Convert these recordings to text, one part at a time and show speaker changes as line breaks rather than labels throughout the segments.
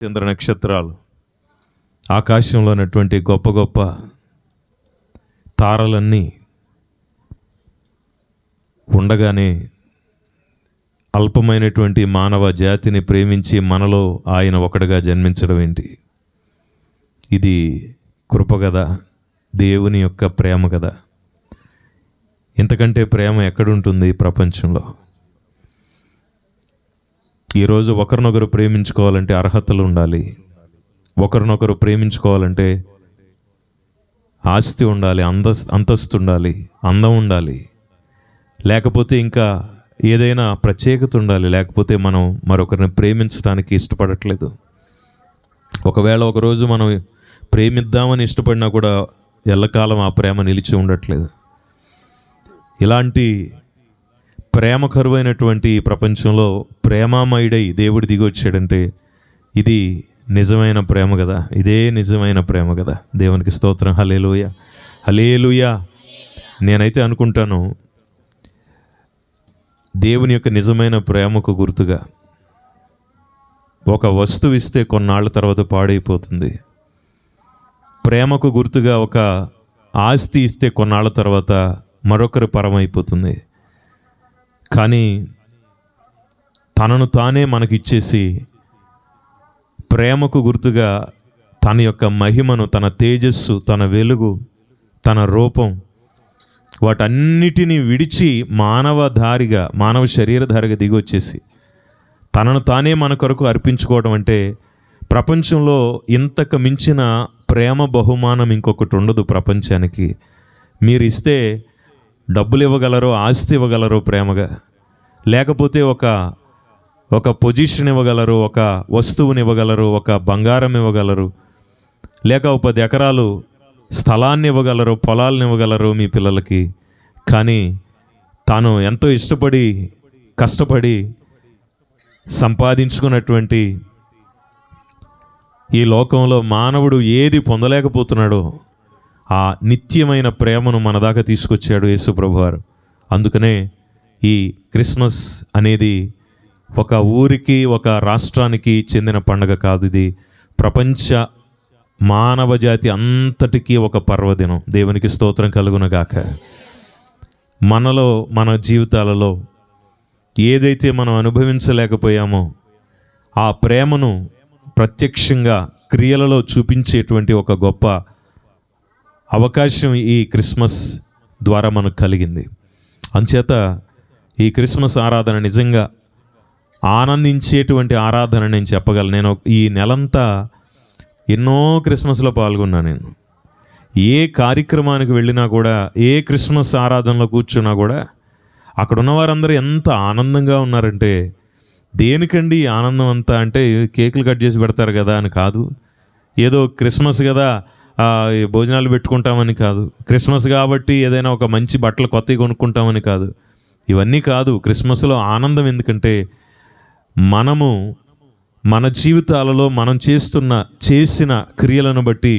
చంద్ర నక్షత్రాలు, ఆకాశంలో ఉన్నటువంటి గొప్ప గొప్ప తారలన్నీ ఉండగానే అల్పమైనటువంటి మానవ జాతిని ప్రేమించి మనలో ఆయన ఒకటిగా జన్మించడం ఏంటి? ఇది కృప కదా, దేవుని యొక్క ప్రేమ కదా. ఇంతకంటే ప్రేమ ఎక్కడుంటుంది ప్రపంచంలో? ఈరోజు ఒకరినొకరు ప్రేమించుకోవాలంటే అర్హతలు ఉండాలి, ఒకరినొకరు ప్రేమించుకోవాలంటే ఆస్తి ఉండాలి, అంతస్తు ఉండాలి, అందం ఉండాలి, లేకపోతే ఇంకా ఏదైనా ప్రత్యేకత ఉండాలి, లేకపోతే మనం మరొకరిని ప్రేమించడానికి ఇష్టపడట్లేదు. ఒకవేళ ఒకరోజు మనం ప్రేమిద్దామని ఇష్టపడినా కూడా ఎల్లకాలం ఆ ప్రేమ నిలిచి ఉండట్లేదు. ఇలాంటి ప్రేమ కరువైనటువంటి ప్రపంచంలో ప్రేమామయుడై దేవుడు దిగి వచ్చాడంటే ఇది నిజమైన ప్రేమ కదా, ఇదే నిజమైన ప్రేమ కదా. దేవునికి స్తోత్రం. హల్లెలూయా, హల్లెలూయా. నేనైతే అనుకుంటాను, దేవుని యొక్క నిజమైన ప్రేమకు గుర్తుగా ఒక వస్తువు ఇస్తే కొన్నాళ్ళ తర్వాత పాడైపోతుంది. ప్రేమకు గుర్తుగా ఒక ఆస్తి ఇస్తే కొన్నాళ్ళ తర్వాత మరొకరి పరమైపోతుంది. కానీ తనను తానే మనకిచ్చేసి ప్రేమకు గుర్తుగా తన యొక్క మహిమను, తన తేజస్సు, తన వెలుగు, తన రూపం వాటన్నిటినీ విడిచి మానవ శరీరధారిగా దిగి వచ్చేసి తనను తానే మన కొరకు అర్పించుకోవడం అంటే ప్రపంచంలో ఇంతకు మించిన ప్రేమ బహుమానం ఇంకొకటి ఉండదు ప్రపంచానికి. మీరు ఇస్తే డబ్బులు ఇవ్వగలరు, ఆస్తి ఇవ్వగలరు ప్రేమగా, లేకపోతే ఒక పొజిషన్ ఇవ్వగలరు, ఒక వస్తువుని ఇవ్వగలరు, ఒక బంగారం ఇవ్వగలరు, లేక 10 ఎకరాలు స్థలాన్ని ఇవ్వగలరు, పొలాలను ఇవ్వగలరు మీ పిల్లలకి. కానీ తాను ఎంతో ఇష్టపడి కష్టపడి సంపాదించుకున్నటువంటి ఈ లోకంలో మానవుడు ఏది పొందలేకపోతున్నాడో ఆ నిత్యమైన ప్రేమను మన దాకా తీసుకొచ్చాడు యేసు ప్రభువారు. అందుకనే ఈ క్రిస్మస్ అనేది ఒక ఊరికి, ఒక రాష్ట్రానికి చెందిన పండగ కాదు. ఇది ప్రపంచ మానవ జాతి అంతటికీ ఒక పర్వదినం. దేవునికి స్తోత్రం కలుగునగాక. మన జీవితాలలో ఏదైతే మనం అనుభవించలేకపోయామో ఆ ప్రేమను ప్రత్యక్షంగా క్రియలలో చూపించేటువంటి ఒక గొప్ప అవకాశం ఈ క్రిస్మస్ ద్వారా మనకు కలిగింది. అంచేత ఈ క్రిస్మస్ ఆరాధన నిజంగా ఆనందించేటువంటి ఆరాధన నేను చెప్పగలను. నేను ఈ నెలంతా ఎన్నో క్రిస్మస్లో పాల్గొన్నాను. నేను ఏ కార్యక్రమానికి వెళ్ళినా కూడా, ఏ క్రిస్మస్ ఆరాధనలో కూర్చున్నా కూడా అక్కడ ఉన్నవారందరూ ఎంత ఆనందంగా ఉన్నారంటే, దేనికండి ఈ ఆనందం అంతా అంటే కేకులు కట్ చేసి పెడతారు కదా అని కాదు, ఏదో క్రిస్మస్ కదా భోజనాలు పెట్టుకుంటామని కాదు, క్రిస్మస్ కాబట్టి ఏదైనా ఒక మంచి బట్టలు కొత్తవి కొనుక్కుంటామని కాదు, ఇవన్నీ కాదు. క్రిస్మస్లో ఆనందం ఎందుకంటే మనము మన జీవితాలలో మనం చేసిన క్రియలను బట్టి,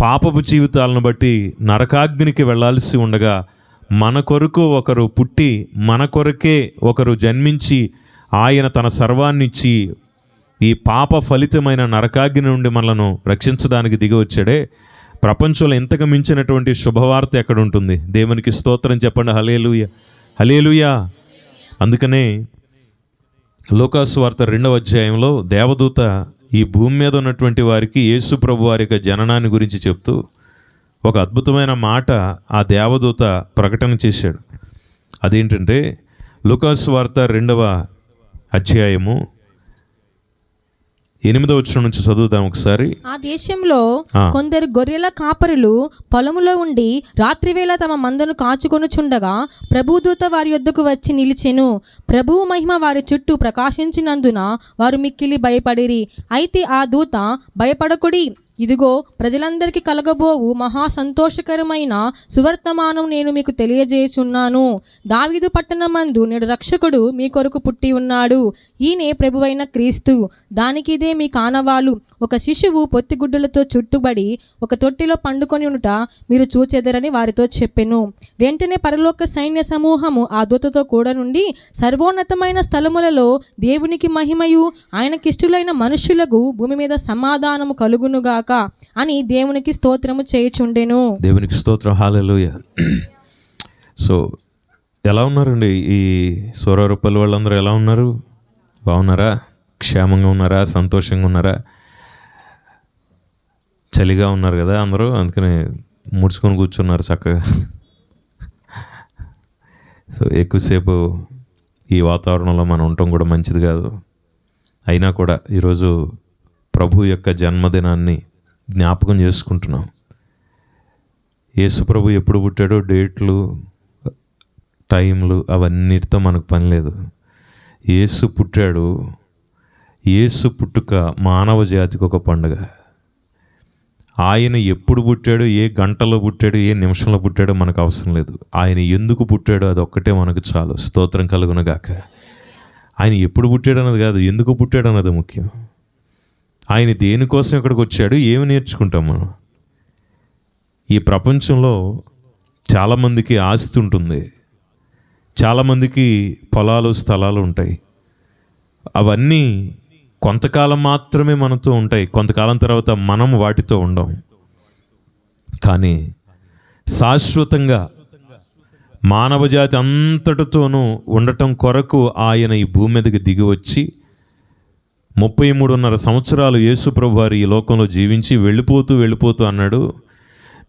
పాపపు జీవితాలను బట్టి నరకాగ్నికి వెళ్ళాల్సి ఉండగా మన కొరకు ఒకరు పుట్టి, మన కొరకే ఒకరు జన్మించి ఆయన తన సర్వాన్నిచ్చి ఈ పాప ఫలితమైన నరకాగ్ని నుండి మనలను రక్షించడానికి దిగి వచ్చాడే. ప్రపంచంలో ఇంతకు మించినటువంటి శుభవార్త ఎక్కడ ఉంటుంది? దేవునికి స్తోత్రం చెప్పండి. హల్లెలూయా, హల్లెలూయా. అందుకనే లూకాసు వార్త 2వ అధ్యాయంలో దేవదూత ఈ భూమి మీద ఉన్నటువంటి వారికి యేసు ప్రభు వారి యొక్క జననాన్ని గురించి చెప్తూ ఒక అద్భుతమైన మాట ఆ దేవదూత ప్రకటన చేశాడు. అదేంటంటే లూకాసు వార్త 2వ అధ్యాయము 8వ వచనం నుంచి చదువుదాం ఒకసారి.
ఆ దేశంలో కొందరు గొర్రెల కాపరులు పొలములో ఉండి రాత్రివేళ తమ మందను కాచుకొనుచుండగా ప్రభుదూత వారి యొద్దకు వచ్చి నిలిచెను. ప్రభువు మహిమ వారి చుట్టూ ప్రకాశించినందున వారు మిక్కిలి భయపడిరి. అయితే ఆ దూత, భయపడకుడి, ఇదిగో ప్రజలందరికీ కలగబోవు మహా సంతోషకరమైన సువర్తమానం నేను మీకు తెలియజేస్తున్నాను. దావీదు పట్టణమందు నేడు రక్షకుడు మీ కొరకు పుట్టి ఉన్నాడు. ఈయనే ప్రభువైన క్రీస్తు. దానికి ఇదే మీ కానవాలు. ఒక శిశువు పొత్తిగుడ్డలతో చుట్టుబడి ఒక తొట్టిలో పండుకొని ఉండుట మీరు చూచెదరని వారితో చెప్పెను. వెంటనే పరలోక సైన్య సమూహము ఆ దూతతో కూడా నుండి సర్వోన్నతమైన స్థలములలో దేవునికి మహిమయు ఆయనకిష్టులైన మనుష్యులకు భూమి మీద సమాధానము కలుగునుగాక అని దేవునికి స్తోత్రము చేయుచుండెను.
దేవునికి స్తోత్రం. హల్లెలూయా. సో ఎలా ఉన్నారండి ఈ సూరారపల్లి వాళ్ళందరూ? ఎలా ఉన్నారు? బాగున్నారా? క్షేమంగా ఉన్నారా? సంతోషంగా ఉన్నారా? చలిగా ఉన్నారు కదా అందరూ, అందుకని ముడుచుకొని కూర్చున్నారు చక్కగా. సో ఎక్కువసేపు ఈ వాతావరణంలో మనం ఉండటం కూడా మంచిది కాదు. అయినా కూడా ఈరోజు ప్రభు యొక్క జన్మదినాన్ని జ్ఞాపకం చేసుకుంటున్నాం. యేసు ప్రభు ఎప్పుడు పుట్టాడో డేట్లు, టైంలు అవన్నిటితో మనకు పని లేదు. యేసు పుట్టాడు. యేసు పుట్టుక మానవ జాతికి ఒక పండుగ. ఆయన ఎప్పుడు పుట్టాడో, ఏ గంటలో పుట్టాడో, ఏ నిమిషంలో పుట్టాడో మనకు అవసరం లేదు. ఆయన ఎందుకు పుట్టాడో అది ఒక్కటే మనకు చాలు. స్తోత్రం కలుగునగాక. ఆయన ఎప్పుడు పుట్టాడు అన్నది కాదు, ఎందుకు పుట్టాడు అన్నది ముఖ్యం. ఆయన దేనికోసం ఇక్కడికి వచ్చాడు, ఏమి నేర్చుకుంటాం మనం? ఈ ప్రపంచంలో చాలామందికి ఆస్తి ఉంటుంది, చాలామందికి పొలాలు స్థలాలు ఉంటాయి. అవన్నీ కొంతకాలం మాత్రమే మనతో ఉంటాయి, కొంతకాలం తర్వాత మనం వాటితో ఉండం. కానీ శాశ్వతంగా మానవజాతి అంతటితోనూ ఉండటం కొరకు ఆయన ఈ భూమి మీదకి దిగి వచ్చి 33.5 సంవత్సరాలు యేసు ప్రభు వారు ఈ లోకంలో జీవించి వెళ్ళిపోతూ అన్నాడు,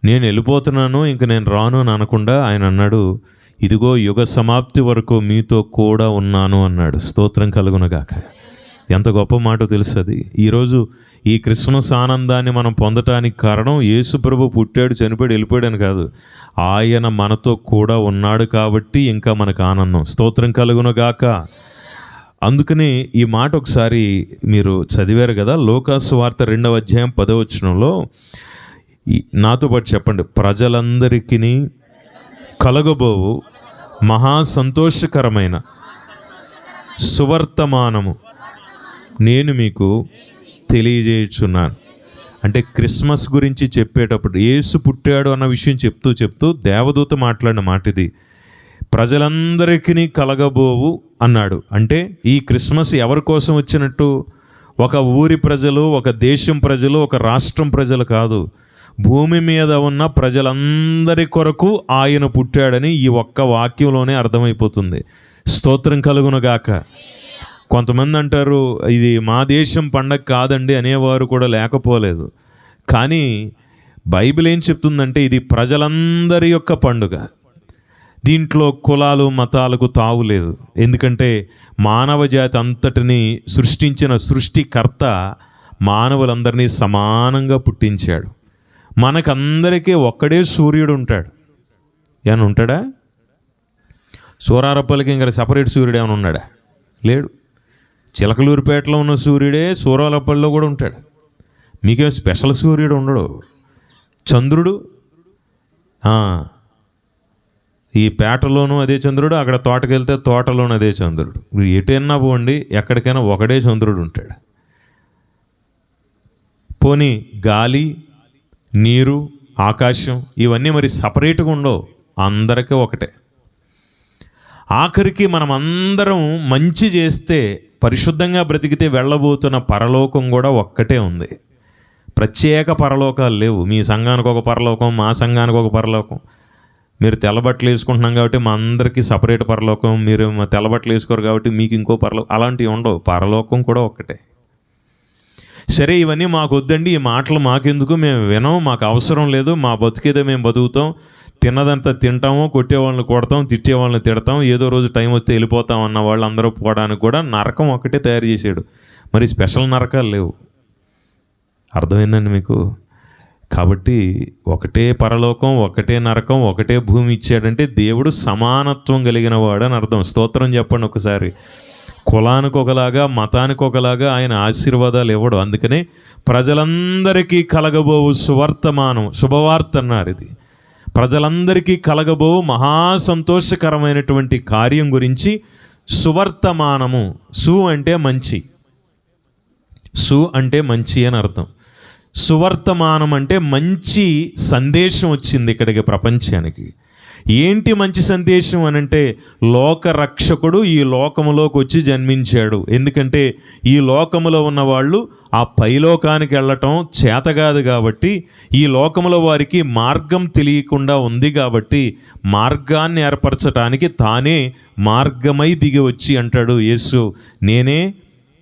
నేను వెళ్ళిపోతున్నాను, ఇంక నేను రాను అని అనకుండా ఆయన అన్నాడు, ఇదిగో యుగ సమాప్తి వరకు మీతో కూడా ఉన్నాను అన్నాడు. స్తోత్రం కలుగునగాక. ఎంత గొప్ప మాట తెలుసు అది. ఈరోజు ఈ క్రిస్మస్ ఆనందాన్ని మనం పొందటానికి కారణం యేసు ప్రభు పుట్టాడు, చనిపోయాడు, వెళ్ళిపోయాడని కాదు, ఆయన మనతో కూడా ఉన్నాడు కాబట్టి ఇంకా మనకు ఆనందం. స్తోత్రం కలుగునగాక. అందుకని ఈ మాట ఒకసారి మీరు చదివారు కదా, లోకాసు వార్త 2వ అధ్యాయం 10వ వచనంలో నాతో పాటు చెప్పండి. ప్రజలందరికీ కలగబోవు మహా సంతోషకరమైన సువర్తమానము నేను మీకు తెలియజేయుచున్నాను. అంటే క్రిస్మస్ గురించి చెప్పేటప్పుడు యేసు పుట్టాడు అన్న విషయం చెప్తూ దేవదూత మాట్లాడిన మాట ఇది. ప్రజలందరికీ కలగబోవు అన్నాడు. అంటే ఈ క్రిస్మస్ ఎవరి కోసం వచ్చినట్టు? ఒక ఊరి ప్రజలు, ఒక దేశం ప్రజలు, ఒక రాష్ట్రం ప్రజలు కాదు, భూమి మీద ఉన్న ప్రజలందరి కొరకు ఆయన పుట్టాడని ఈ ఒక్క వాక్యంలోనే అర్థమైపోతుంది. స్తోత్రం కలుగునగాక. కొంతమంది అంటారు ఇది మా దేశం పండగ కాదండి అనేవారు కూడా లేకపోలేదు. కానీ బైబిల్ ఏం చెప్తుందంటే ఇది ప్రజలందరి యొక్క పండుగ. దీంట్లో కులాలు మతాలకు తావు లేదు. ఎందుకంటే మానవ జాతి అంతటిని సృష్టించిన సృష్టికర్త మానవులందరినీ సమానంగా పుట్టించాడు. మనకందరికీ ఒక్కడే సూర్యుడు ఉంటాడు. ఏమైనా ఉంటాడా? సూరారప్పలకి ఇంకా సపరేట్ సూర్యుడు ఏమైనా ఉన్నాడా? లేడు. చిలకలూరిపేటలో ఉన్న సూర్యుడే సూరారప్పల్లో కూడా ఉంటాడు. మీకేం స్పెషల్ సూర్యుడు ఉండడు. చంద్రుడు ఈ పేటలోనూ అదే చంద్రుడు, అక్కడ తోటకి వెళ్తే తోటలోనూ అదే చంద్రుడు. ఎటైనా పోండి, ఎక్కడికైనా ఒకడే చంద్రుడు ఉంటాడు. పోనీ గాలి, నీరు, ఆకాశం ఇవన్నీ మరి సపరేట్గా ఉండవు, అందరికీ ఒకటే. ఆఖరికి మనం అందరం మంచి చేస్తే, పరిశుద్ధంగా బ్రతికితే వెళ్ళబోతున్న పరలోకం కూడా ఒక్కటే ఉంది. ప్రత్యేక పరలోకాలు లేవు. మీ సంఘానికి ఒక పరలోకం, మా సంఘానికి ఒక పరలోకం. మీరు తెల్లబట్టలు వేసుకుంటున్నాం కాబట్టి మా అందరికీ సపరేట్ పరలోకం, మీరు మా తెల్లబట్టలు వేసుకోరు కాబట్టి మీకు ఇంకో పరలోకం, అలాంటివి ఉండవు. పరలోకం కూడా ఒక్కటే. సరే, ఇవన్నీ మాకు వద్దండి, ఈ మాటలు మాకెందుకు, మేము వినం, మాకు అవసరం లేదు, మా బతుకేదో మేము బతుకుతాం, తిన్నదంతా తింటాము, కొట్టేవాళ్ళని కొడతాం, తిట్టేవాళ్ళని తిడతాం, ఏదో రోజు టైం వస్తే వెళ్ళిపోతాం అన్న వాళ్ళు అందరూ పోవడానికి కూడా నరకం ఒక్కటే తయారు చేశాడు. మరి స్పెషల్ నరకాలు లేవు. అర్థమైందండి మీకు? కాబట్టి ఒకటే పరలోకం, ఒకటే నరకం, ఒకటే భూమి ఇచ్చాడంటే దేవుడు సమానత్వం కలిగిన వాడు అని అర్థం. స్తోత్రం చెప్పండి ఒకసారి. కులానికి ఒకలాగా, మతానికి ఒకలాగా ఆయన ఆశీర్వాదాలు ఇవ్వడు. అందుకనే ప్రజలందరికీ కలగబోవు సువర్తమానం, శుభవార్త అన్నారు. ఇది ప్రజలందరికీ కలగబోవు మహా సంతోషకరమైనటువంటి కార్యం గురించి సువర్తమానము. అంటే మంచి, అంటే మంచి అని అర్థం. సువర్తమానం అంటే మంచి సందేశం వచ్చింది ఇక్కడికి ప్రపంచానికి. ఏంటి మంచి సందేశం అనంటే, లోక రక్షకుడు ఈ లోకములోకి వచ్చి జన్మించాడు. ఎందుకంటే ఈ లోకములో ఉన్న వాళ్ళు ఆ పైలోకానికి వెళ్ళటం చేతగాదు కాబట్టి, ఈ లోకములో వారికి మార్గం తెలియకుండా ఉంది కాబట్టి, మార్గాన్ని ఏర్పరచడానికి తానే మార్గమై దిగి వచ్చి అంటాడు యేసు, నేనే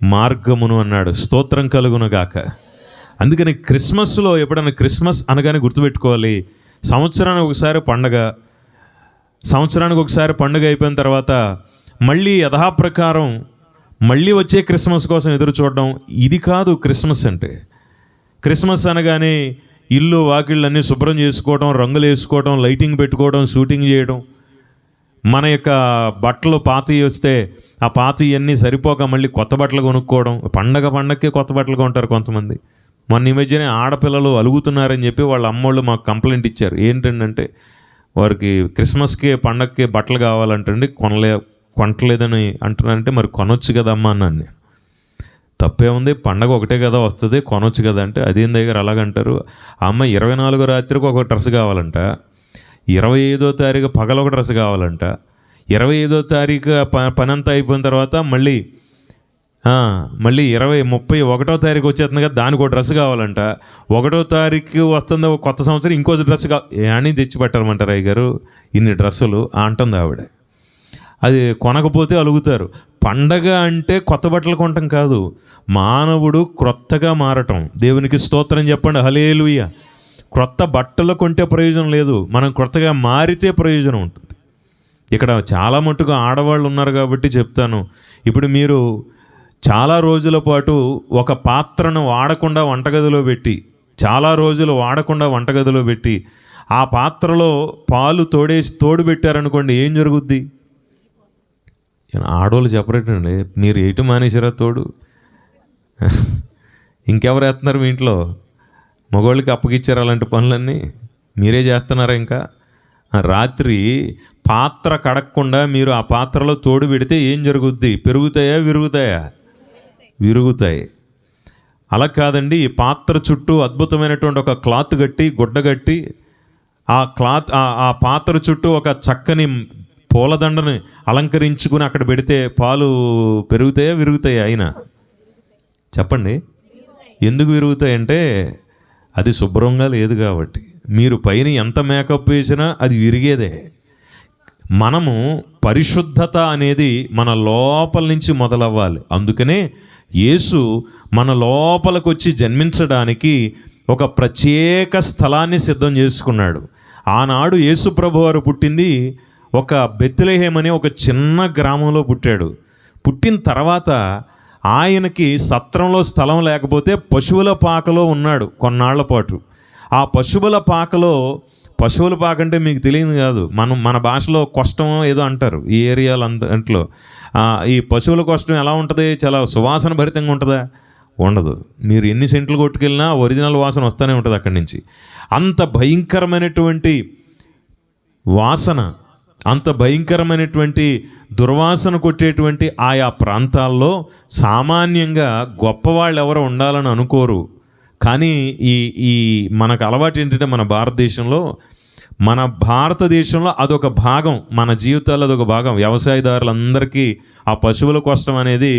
మార్గమును అన్నాడు. స్తోత్రం కలుగునుగాక. అందుకని క్రిస్మస్లో ఎప్పుడైనా క్రిస్మస్ అనగానే గుర్తుపెట్టుకోవాలి, సంవత్సరానికి ఒకసారి పండగ. సంవత్సరానికి ఒకసారి పండుగ అయిపోయిన తర్వాత మళ్ళీ యథాప్రకారం మళ్ళీ వచ్చే క్రిస్మస్ కోసం ఎదురు చూడడం, ఇది కాదు క్రిస్మస్ అంటే. క్రిస్మస్ అనగానే ఇల్లు వాకిళ్ళన్నీ శుభ్రం చేసుకోవడం, రంగులు వేసుకోవడం, లైటింగ్ పెట్టుకోవడం, షూటింగ్ చేయడం, మన యొక్క బట్టలు పాతవి వస్తే ఆ పాతవన్నీ సరిపోక మళ్ళీ కొత్త బట్టలు కొనుక్కోవడం. పండగకే కొత్త బట్టలు కొంటారు కొంతమంది. మొన్న ఈ మధ్యనే ఆడపిల్లలు అలుగుతున్నారని చెప్పి వాళ్ళ అమ్మోళ్ళు మాకు కంప్లైంట్ ఇచ్చారు. ఏంటంటే వారికి క్రిస్మస్కి పండగకి బట్టలు కావాలంటండి, కొనట్లేదని అంటున్నారంటే, మరి కొనొచ్చు కదమ్మా అన్నాను. తప్పే ఉంది, పండగ ఒకటే కదా వస్తుంది, కొనొచ్చు కదా అంటే, అదేం దగ్గర అలాగంటారు. ఆ అమ్మ 24 రాత్రికి ఒక డ్రెస్ కావాలంట, 25వ తారీఖు పగల ఒక డ్రెస్ కావాలంట, 25వ తారీఖు పని అంతా అయిపోయిన తర్వాత మళ్ళీ 31వ తారీఖు వచ్చేస్తుంది కదా, దానికి ఒక డ్రెస్ కావాలంట, 1వ తారీఖు వస్తుంది కొత్త సంవత్సరం ఇంకో డ్రెస్ అని తెచ్చి పెట్టారమంటారు అయ్యగారు, ఇన్ని డ్రెస్సులు అంటుంది ఆవిడ. అది కొనకపోతే అలుగుతారు. పండగ అంటే కొత్త బట్టలు కొనటం కాదు, మానవుడు క్రొత్తగా మారటం. దేవునికి స్తోత్రం చెప్పండి, హల్లెలూయా. క్రొత్త బట్టలు కొంటే ప్రయోజనం లేదు, మనం క్రొత్తగా మారితే ప్రయోజనం ఉంటుంది. ఇక్కడ చాలా మట్టుకు ఆడవాళ్ళు ఉన్నారు కాబట్టి చెప్తాను. ఇప్పుడు మీరు చాలా రోజుల పాటు ఒక పాత్రను వాడకుండా వంటగదిలో పెట్టి, చాలా రోజులు వాడకుండా వంటగదిలో పెట్టి, ఆ పాత్రలో పాలు తోడు పెట్టారనుకోండి, ఏం జరుగుద్ది? ఆడవాళ్ళు చెప్పరేటండి, మీరు ఏటు మానేసారా తోడు? ఇంకెవరు వేస్తున్నారు మీ ఇంట్లో? మగవాళ్ళకి అప్పగిచ్చారు అలాంటి పనులన్నీ, మీరే చేస్తున్నారా? ఇంకా రాత్రి పాత్ర కడగకుండా మీరు ఆ పాత్రలో తోడు పెడితే ఏం జరుగుద్ది? పెరుగుతాయా విరుగుతాయి. అలా కాదండి, ఈ పాత్ర చుట్టూ అద్భుతమైనటువంటి ఒక క్లాత్ కట్టి, గుడ్డ కట్టి, ఆ పాత్ర చుట్టూ ఒక చక్కని పూలదండని అలంకరించుకుని అక్కడ పెడితే పాలు పెరుగుతాయా విరుగుతాయా? అయినా చెప్పండి, ఎందుకు విరుగుతాయంటే అది శుభ్రంగా లేదు కాబట్టి. మీరు పైన ఎంత మేకప్ వేసినా అది విరిగేదే. మనము పరిశుద్ధత అనేది మన లోపల నుంచి మొదలవ్వాలి. అందుకనే యేసు మన లోపలికి వచ్చి జన్మించడానికి ఒక ప్రత్యేక స్థలాన్ని సిద్ధం చేసుకున్నాడు. ఆనాడు యేసు ప్రభువారు పుట్టింది ఒక బెత్లెహేమ్ అనే ఒక చిన్న గ్రామంలో పుట్టాడు. పుట్టిన తర్వాత ఆయనకి సత్రంలో స్థలం లేకపోతే పశువుల పాకలో ఉన్నాడు కొన్నాళ్ల పాటు. ఆ పశువుల పాక అంటే మీకు తెలియదు కాదు, మన భాషలో కొష్టం ఏదో అంటారు ఈ ఏరియాలో అంట్లో. ఈ పశువుల కొష్టం ఎలా ఉంటుంది? చాలా సువాసన భరితంగా ఉంటుందా? ఉండదు. మీరు ఎన్ని సెంట్లు కొట్టుకెళ్ళినా ఒరిజినల్ వాసన వస్తూనే ఉంటుంది అక్కడి నుంచి. అంత భయంకరమైనటువంటి వాసన, అంత భయంకరమైనటువంటి దుర్వాసన కొట్టేటువంటి ఆయా ప్రాంతాల్లో సామాన్యంగా గొప్పవాళ్ళు ఎవరు ఉండాలని అనుకోరు. కానీ ఈ మనకు అలవాటు ఏంటంటే, మన భారతదేశంలో అదొక భాగం, మన జీవితాల్లో అదొక భాగం. వ్యవసాయదారులందరికీ ఆ పశువుల కష్టం అనేది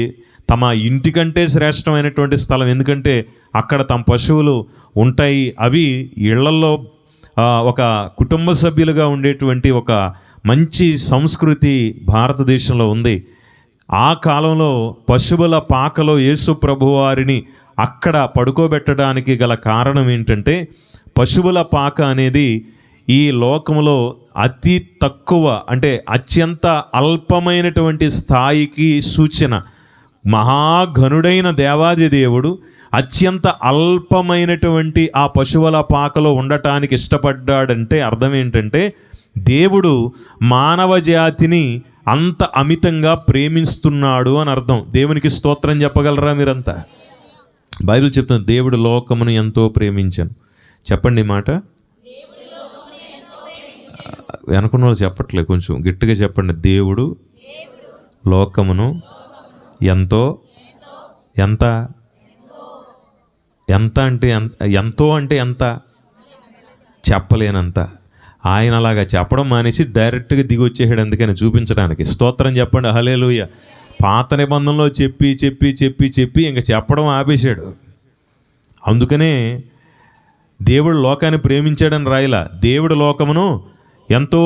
తమ ఇంటికంటే శ్రేష్టమైనటువంటి స్థలం. ఎందుకంటే అక్కడ తమ పశువులు ఉంటాయి. అవి ఇళ్లల్లో ఒక కుటుంబ సభ్యులుగా ఉండేటువంటి ఒక మంచి సంస్కృతి భారతదేశంలో ఉంది. ఆ కాలంలో పశువుల పాకలో యేసు ప్రభువారిని అక్కడ పడుకోబెట్టడానికి గల కారణం ఏంటంటే, పశువుల పాక అనేది ఈ లోకంలో అతి తక్కువ, అంటే అత్యంత అల్పమైనటువంటి స్థాయికి సూచన. మహాఘనుడైన దేవాది దేవుడు అత్యంత అల్పమైనటువంటి ఆ పశువుల పాకలో ఉండటానికి ఇష్టపడ్డాడంటే అర్థం ఏంటంటే, దేవుడు మానవ జాతిని అంత అమితంగా ప్రేమిస్తున్నాడు అని అర్థం. దేవునికి స్తోత్రం చెప్పగలరా మీరంతా? బైబిల్ చెప్తుంది దేవుడు లోకమును ఎంతో ప్రేమించాను. చెప్పండి ఈ మాట. అనుకున్న వాళ్ళు చెప్పట్లేదు, కొంచెం గట్టిగా చెప్పండి. దేవుడు లోకమును ఎంతో, ఎంత ఎంత అంటే ఎంతో అంటే ఎంత చెప్పలేనంత. ఆయన అలాగా చెప్పడం మానేసి డైరెక్ట్గా దిగి వచ్చేసాడు. అందుకని చూపించడానికి. స్తోత్రం చెప్పండి, హల్లెలూయా. పాత నిబంధనలో చెప్పి చెప్పి చెప్పి చెప్పి ఇంక చెప్పడం ఆపేశాడు. అందుకనే దేవుడు లోకాన్ని ప్రేమించాడని రాయలా, దేవుడు లోకమును ఎంతో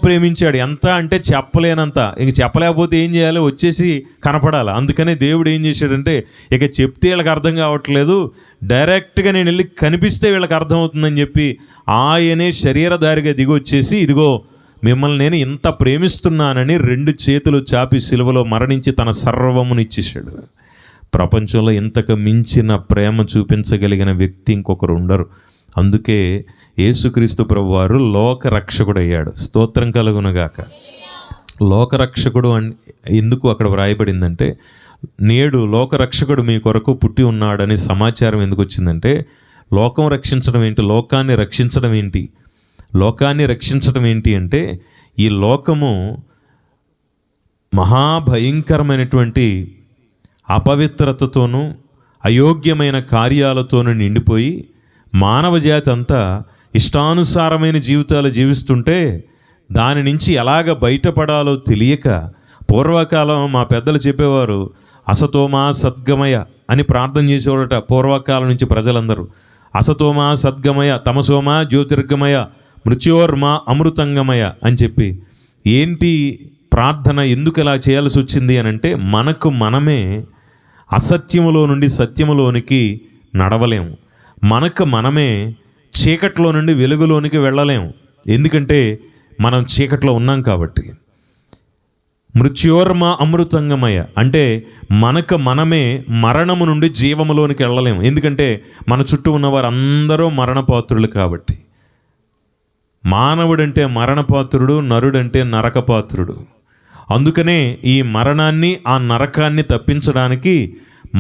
ప్రేమించాడు. ఎంత అంటే చెప్పలేనంత. ఇంక చెప్పలేకపోతే ఏం చేయాలి? వచ్చేసి కనపడాలి. అందుకనే దేవుడు ఏం చేశాడంటే, ఇక చెప్తే వీళ్ళకి అర్థం కావట్లేదు, డైరెక్ట్గా నేను వెళ్ళి కనిపిస్తే వీళ్ళకి అర్థమవుతుందని చెప్పి ఆయనే శరీరధారిగా దిగి వచ్చేసి, ఇదిగో మిమ్మల్ని నేను ఇంత ప్రేమిస్తున్నానని 2 చేతులు చాపి సిలువలో మరణించి తన సర్వమును ఇచ్చేశాడు. ప్రపంచంలో ఇంతకు మించిన ప్రేమ చూపించగలిగిన వ్యక్తి ఇంకొకరు ఉండరు. అందుకే యేసుక్రీస్తు ప్రభువారు లోకరక్షకుడు అయ్యాడు. స్తోత్రం కలుగునుగాక. లోకరక్షకుడు ఎందుకు అక్కడ వ్రాయబడిందంటే, నేడు లోకరక్షకుడు మీ కొరకు పుట్టి ఉన్నాడని సమాచారం ఎందుకు వచ్చిందంటే, లోకం రక్షించడం ఏంటి? లోకాన్ని రక్షించడం ఏంటి? లోకాన్ని రక్షించడం ఏంటి అంటే, ఈ లోకము మహాభయంకరమైనటువంటి అపవిత్రతతోనూ అయోగ్యమైన కార్యాలతోనూ నిండిపోయి మానవ జాతి అంతా ఇష్టానుసారమైన జీవితాలు జీవిస్తుంటే దాని నుంచి ఎలాగ బయటపడాలో తెలియక, పూర్వకాలం మా పెద్దలు చెప్పేవారు, అసతోమా సద్గమయ అని ప్రార్థన చేసేవాడట పూర్వకాలం నుంచి ప్రజలందరూ. అసతోమా సద్గమయ, తమసోమా జ్యోతిర్గమయ, మృత్యోర్మా అమృతంగమయ అని చెప్పి. ఏంటి ప్రార్థన? ఎందుకు ఇలా చేయాల్సి వచ్చింది అని అంటే, మనకు మనమే అసత్యములో నుండి సత్యములోనికి నడవలేము. మనకు మనమే చీకట్లో నుండి వెలుగులోనికి వెళ్ళలేము. ఎందుకంటే మనం చీకట్లో ఉన్నాం కాబట్టి. మృత్యోర్మ అమృతంగమయ అంటే మనకు మనమే మరణము నుండి జీవములోనికి వెళ్ళలేము. ఎందుకంటే మన చుట్టూ ఉన్నవారు అందరూ మరణపాత్రులు కాబట్టి. మానవుడంటే మరణపాత్రుడు, నరుడంటే నరకపాత్రుడు. అందుకనే ఈ మరణాన్ని, ఆ నరకాన్ని తప్పించడానికి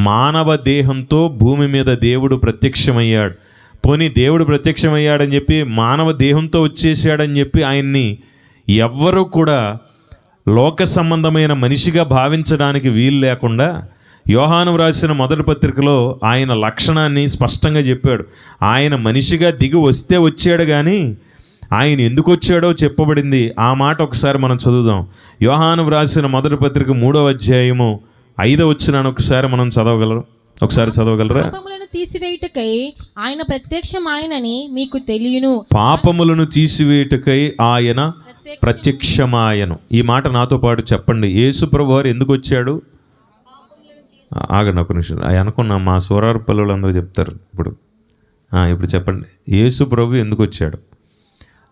మానవ దేహంతో భూమి మీద దేవుడు ప్రత్యక్షమయ్యాడు. పోనీ దేవుడు ప్రత్యక్షమయ్యాడని చెప్పి మానవ దేహంతో వచ్చేసాడని చెప్పి ఆయన్ని ఎవ్వరూ కూడా లోక సంబంధమైన మనిషిగా భావించడానికి వీలు లేకుండా యోహాను రాసిన మొదటి పత్రికలో ఆయన లక్షణాన్ని స్పష్టంగా చెప్పాడు. ఆయన మనిషిగా దిగి వస్తే వచ్చాడు, కానీ ఆయన ఎందుకు వచ్చాడో చెప్పబడింది. ఆ మాట ఒకసారి మనం చదువుదాం. యోహాను రాసిన మొదటి పత్రిక 3వ అధ్యాయము 5వ వచనాన్ని ఒకసారి మనం ఒకసారి చదవగలరా?
పాపములను తీసివేయుటకై ఆయన ప్రత్యక్షమాయనని మీకు తెలియను.
పాపములను తీసివేయుటకై ఆయన ప్రత్యక్షమాయను. ఈ మాట నాతో పాటు చెప్పండి. యేసు ప్రభువారు ఎందుకు వచ్చాడు? ఆగండి ఒక నిమిషం. అనుకున్నా మా సూరారు పిల్లలందరూ చెప్తారు. ఇప్పుడు చెప్పండి. యేసు ప్రభు ఎందుకు వచ్చాడు?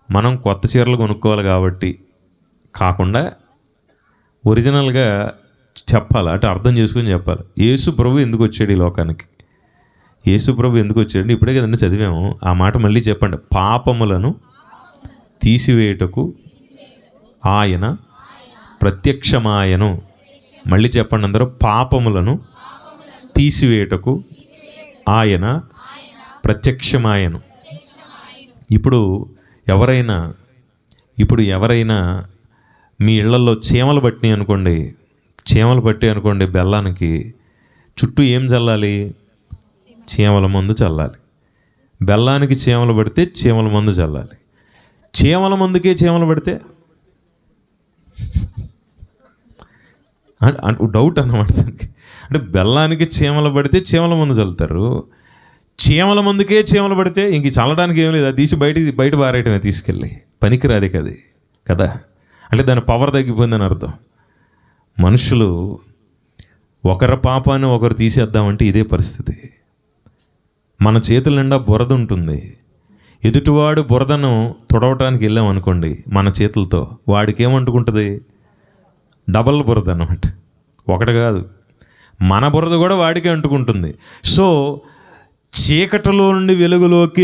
మనం కొత్త చీరలు కొనుక్కోవాలి కాబట్టి కాకుండా ఒరిజినల్గా చెప్పాలి, అంటే అర్థం చేసుకుని చెప్పాలి. యేసు ప్రభు ఎందుకు వచ్చాడు ఈ లోకానికి? యేసు ప్రభు ఎందుకు వచ్చాడు? ఇప్పుడే కదండి చదివాము. ఆ మాట మళ్ళీ చెప్పండి. పాపములను తీసివేయుటకు ఆయన ప్రత్యక్షమాయను. మళ్ళీ చెప్పండి అందరూ. పాపములను తీసివేయుటకు ఆయన ప్రత్యక్షమాయను. ఇప్పుడు ఎవరైనా మీ ఇళ్లలో చీమలు పట్టినాయి అనుకోండి, బెల్లానికి చుట్టూ ఏం చల్లాలి? చీమల మందు చల్లాలి. బెల్లానికి చీమలు పడితే చీమల మందు చల్లాలి. చీమల మందుకే చీమలు పడితే డౌట్ అన్నమాట దానికి. అంటే బెల్లానికి చీమలు పడితే చీమల మందు చల్లుతారు, చీమల మందుకే చీమలు పడితే ఇంక చల్లడానికి ఏం లేదు, అది తీసి బయట పారేయటమే, తీసుకెళ్ళి పనికిరాది కదా. అంటే దాని పవర్ తగ్గిపోయిందని అర్థం. మనుషులు ఒకరి పాపాన్ని ఒకరు తీసేద్దామంటే ఇదే పరిస్థితి. మన చేతుల నిండా బురద ఉంటుంది. ఎదుటివాడు బురదను తుడవటానికి వెళ్ళాం అనుకోండి మన చేతులతో, వాడికి ఏమంటుకుంటుంది? డబల్ బురద అన్నమాట. ఒకటి కాదు, మన బురద కూడా వాడికే అంటుకుంటుంది. సో చీకటిలో నుండి వెలుగులోకి